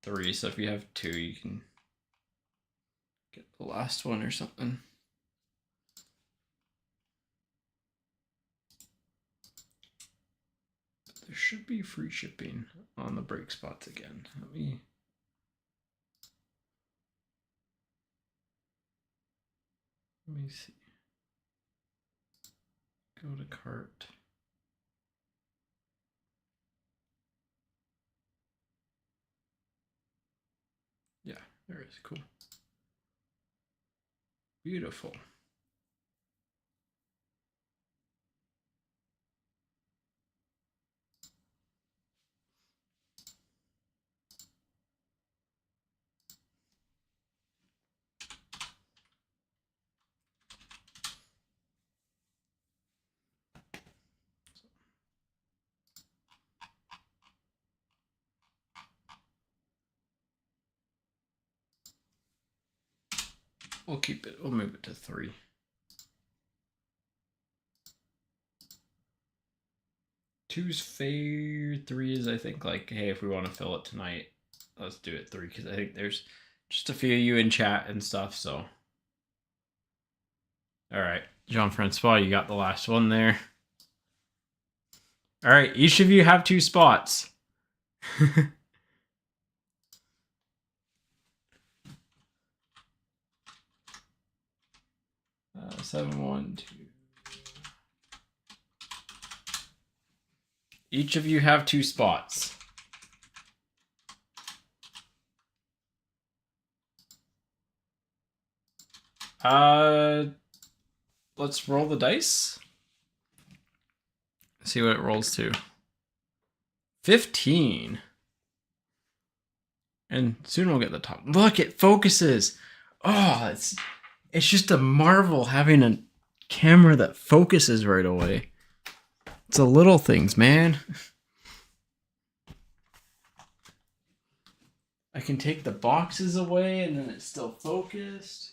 [SPEAKER 1] 3, so if you have 2, you can get the last one or something. There should be free shipping on the break spots again. Let me see. Go to cart. Yeah, there is. Cool. Beautiful. We'll keep it. We'll move it to 3. Two's fair. 3 is, I think, like, hey, if we want to fill it tonight, let's do it 3, because I think there's just a few of you in chat and stuff, so. All right, Jean-Francois, you got the last one there. All right, each of you have 2 spots. 7, 1, 2. Each of you have 2 spots. Let's roll the dice. See what it rolls to. 15. And soon we'll get the top. Look, it focuses. Oh, it's just a marvel having a camera that focuses right away. It's the little things, man. I can take the boxes away and then it's still focused.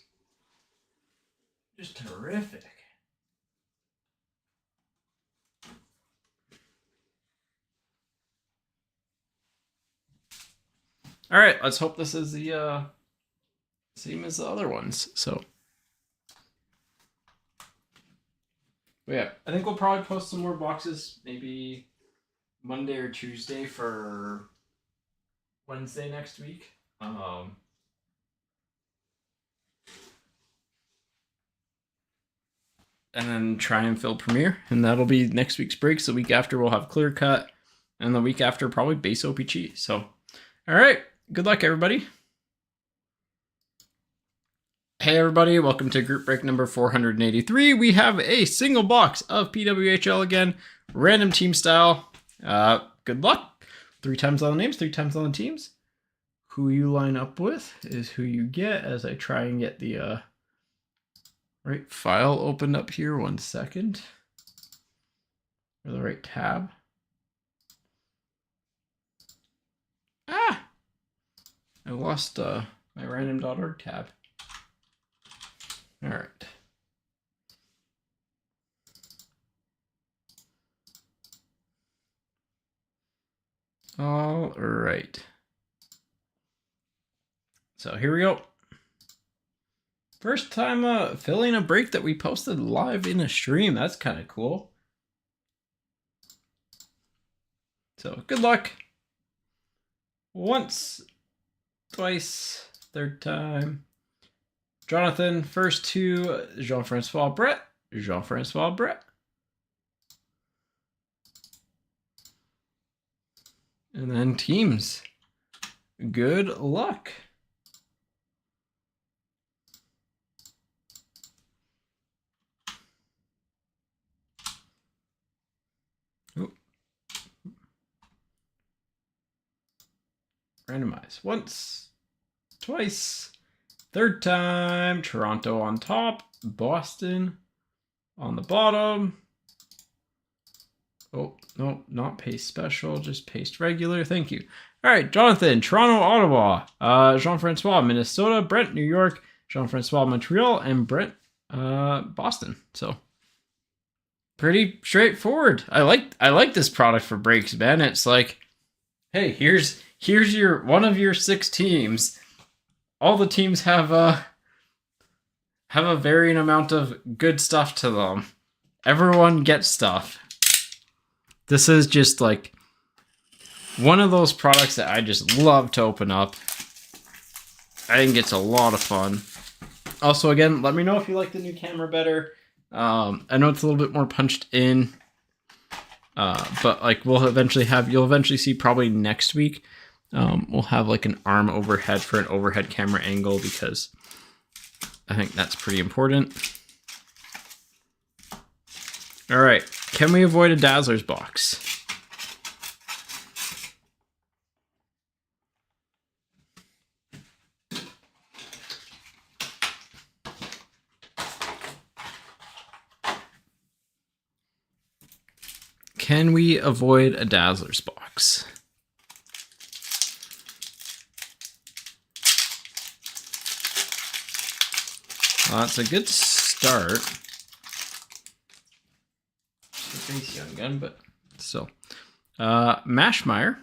[SPEAKER 1] Just terrific. All right, let's hope this is the same as the other ones. So, but yeah, I think we'll probably post some more boxes maybe Monday or Tuesday for Wednesday next week. And then try and fill Premiere, and that'll be next week's breaks. The week after we'll have Clear Cut, and the week after probably Base OPG. So, all right, good luck, everybody. Hey everybody, welcome to group break number 483. We have a single box of PWHL again, random team style. Good luck. 3 times on the names, 3 times on the teams. Who you line up with is who you get, as I try and get the right file opened up here. 1 second. Or the right tab. lost my random.org tab. All right. All right. So here we go. First time filling a break that we posted live in a stream. That's kind of cool. So good luck. Once, twice, third time. Jonathan, first to Jean-Francois Brett. Jean-Francois Brett. And then teams. Good luck. Ooh. Randomize. Once, twice, third time. Toronto on top. Boston on the bottom. Oh, no, not paste special, just paste regular. Thank you. All right, Jonathan, Toronto, Ottawa. Jean-Francois, Minnesota. Brent, New York. Jean-Francois, Montreal. And Brent, Boston. So pretty straightforward. I like this product for breaks, Ben. It's like, hey, here's your one of your 6 teams. All the teams have a varying amount of good stuff to them. Everyone gets stuff. This is just like one of those products that I just love to open up. I think it's a lot of fun. Also, again, let me know if you like the new camera better. I know it's a little bit more punched in, but like you'll eventually see probably next week. We'll have like an arm overhead for an overhead camera angle because I think that's pretty important. All right, can we avoid a Dazzlers box? Can we avoid a Dazzlers box? Well, that's a good start. Base young gun, but still. Mashmeyer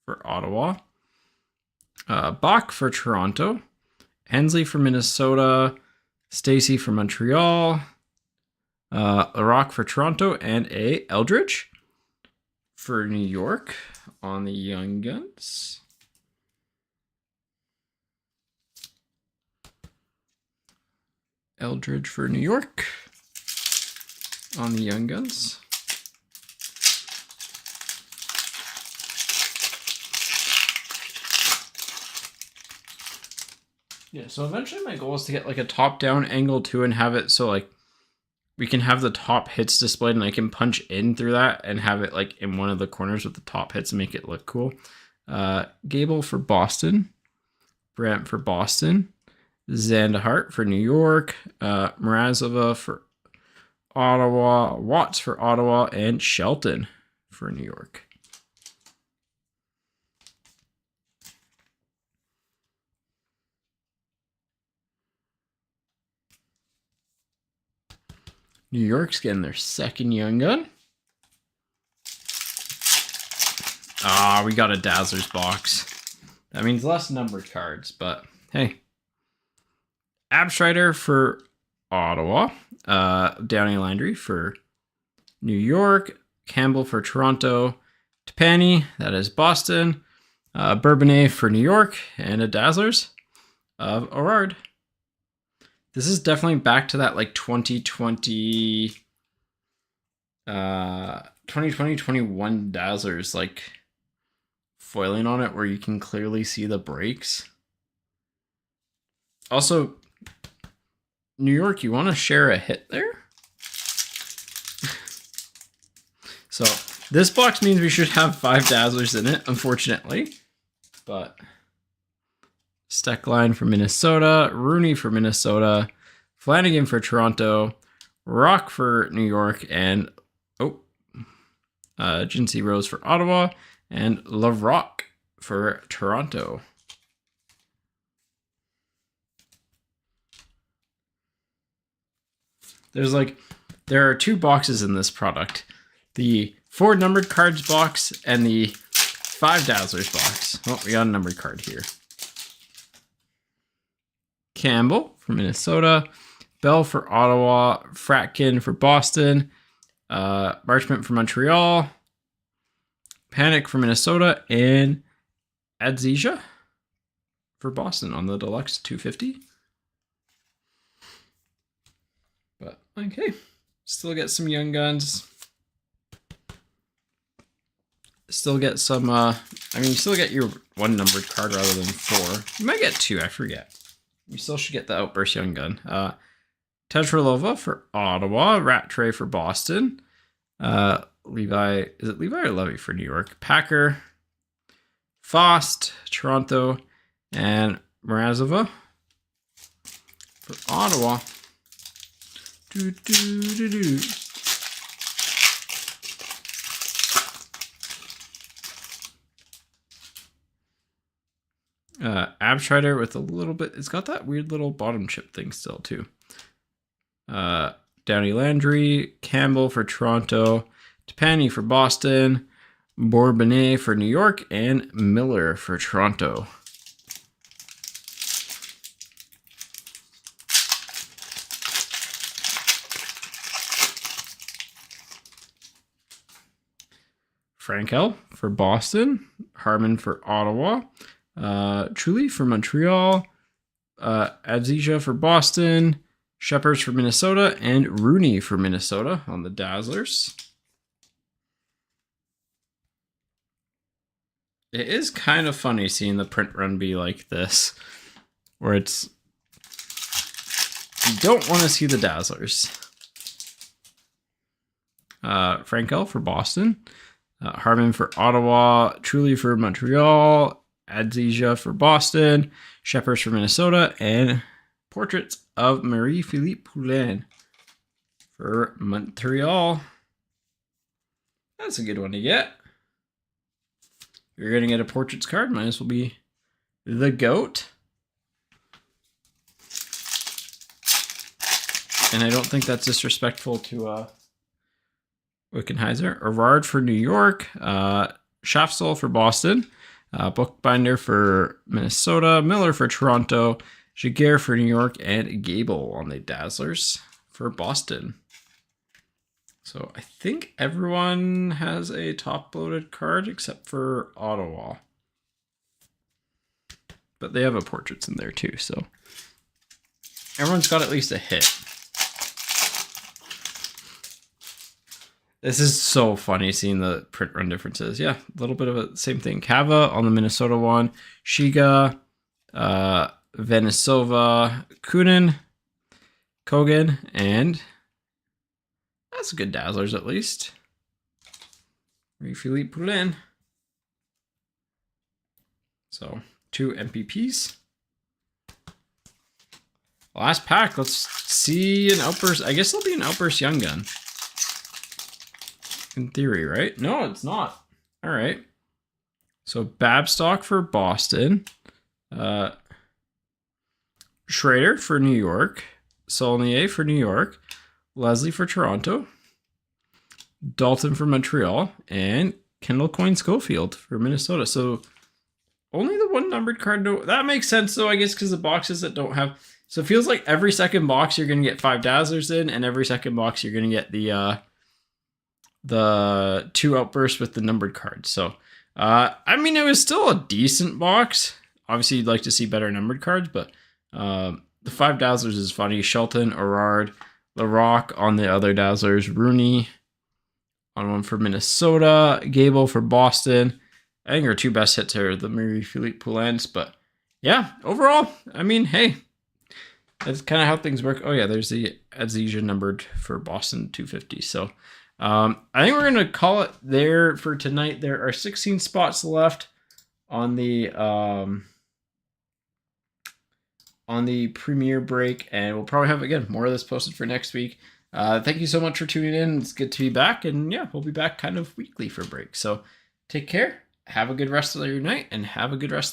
[SPEAKER 1] for Ottawa. Bach for Toronto. Hensley for Minnesota. Stacy for Montreal. Larocque for Toronto. And a Eldridge for New York on the Young Guns. Eldridge for New York on the Young Guns. Yeah, so eventually my goal is to get like a top-down angle too and have it so like we can have the top hits displayed and I can punch in through that and have it like in one of the corners with the top hits and make it look cool. Gable for Boston. Brandt for Boston. Zandahart for New York. Mrazova for Ottawa. Watts for Ottawa. And Shelton for New York. New York's getting their second Young Gun. Ah, we got a Dazzlers box. That means less numbered cards, but hey. Abstrider for Ottawa. Downey Landry for New York. Campbell for Toronto. Tapani, that is Boston. Bourbonnais for New York. And a Dazzlers of Orard. This is definitely back to that like 2020, 2021 Dazzlers, like foiling on it where you can clearly see the breaks. Also, New York, you want to share a hit there? So this box means we should have 5 Dazzlers in it, unfortunately. But Steckline for Minnesota, Rooney for Minnesota, Flanagan for Toronto, Rock for New York, and Jinsey Rose for Ottawa, and LaRock for Toronto. there are 2 boxes in this product. The 4 numbered cards box and the 5 Dazzlers box. Oh, we got a numbered card here. Campbell for Minnesota. Bell for Ottawa. Fratkin for Boston. Marchment for Montreal. Panic for Minnesota. And Adzija for Boston on the Deluxe 250. But, okay. Still get some Young Guns. Still get some, you still get your 1 numbered card rather than 4. You might get 2, I forget. You still should get the Outburst Young Gun. Tetralova for Ottawa. Rattray for Boston. Levi, is it Levi or Levy for New York? Packer. Fost, Toronto. And Mrazova for Ottawa. Abstrider with a little bit. It's got that weird little bottom chip thing still too. Downey Landry, Campbell for Toronto, Tapani for Boston, Bourbonnais for New York, and Miller for Toronto. Frankel for Boston, Harmon for Ottawa, Truly for Montreal, Adzija for Boston, Shepherds for Minnesota, and Rooney for Minnesota on the Dazzlers. It is kind of funny seeing the print run be like this, where it's, you don't want to see the Dazzlers. Frankel for Boston, Harmon for Ottawa, Truly for Montreal, Adzija for Boston, Shepherds for Minnesota, and Portraits of Marie-Philippe Poulin for Montreal. That's a good one to get. If you're going to get a Portraits card, might as well be the GOAT. And I don't think that's disrespectful to Wickenheiser. Erard for New York, Schafsel for Boston, Bookbinder for Minnesota, Miller for Toronto, Jaguar for New York, and Gable on the Dazzlers for Boston. So I think everyone has a top-loaded card except for Ottawa. But they have a Portraits in there too, so everyone's got at least a hit. This is so funny seeing the print run differences. Yeah, a little bit of a same thing. Kava on the Minnesota one. Shiga, Venisova, Kunin, Kogan, and that's good Dazzlers at least. Marie-Philippe Poulin. So 2 MPPs. Last pack. Let's see an Outburst. I guess it'll be an Outburst Young Gun. In theory, right? No, it's not. All right. So Babstock for Boston. Schrader for New York. Saulnier for New York. Leslie for Toronto. Dalton for Montreal. And Kendall Coyne Schofield for Minnesota. So only the 1 numbered card. No, that makes sense, though, I guess, because the boxes that don't have... So it feels like every second box you're going to get 5 Dazzlers in, and every second box you're going to get the 2 Outbursts with the numbered cards. So, I mean, it was still a decent box. Obviously, you'd like to see better numbered cards, but the 5 Dazzlers is funny. Shelton, Erard, LaRock on the other Dazzlers, Rooney on one for Minnesota, Gable for Boston. I think our 2 best hits are the Marie-Philippe Poulins, but yeah, overall, I mean, hey, that's kind of how things work. Oh yeah, there's the Adzija numbered for Boston 250. So I think we're going to call it there for tonight. There are 16 spots left on the premiere break, and we'll probably have, again, more of this posted for next week. Thank you so much for tuning in. It's good to be back, and yeah, we'll be back kind of weekly for break. So take care, have a good rest of your night, and have a good rest of the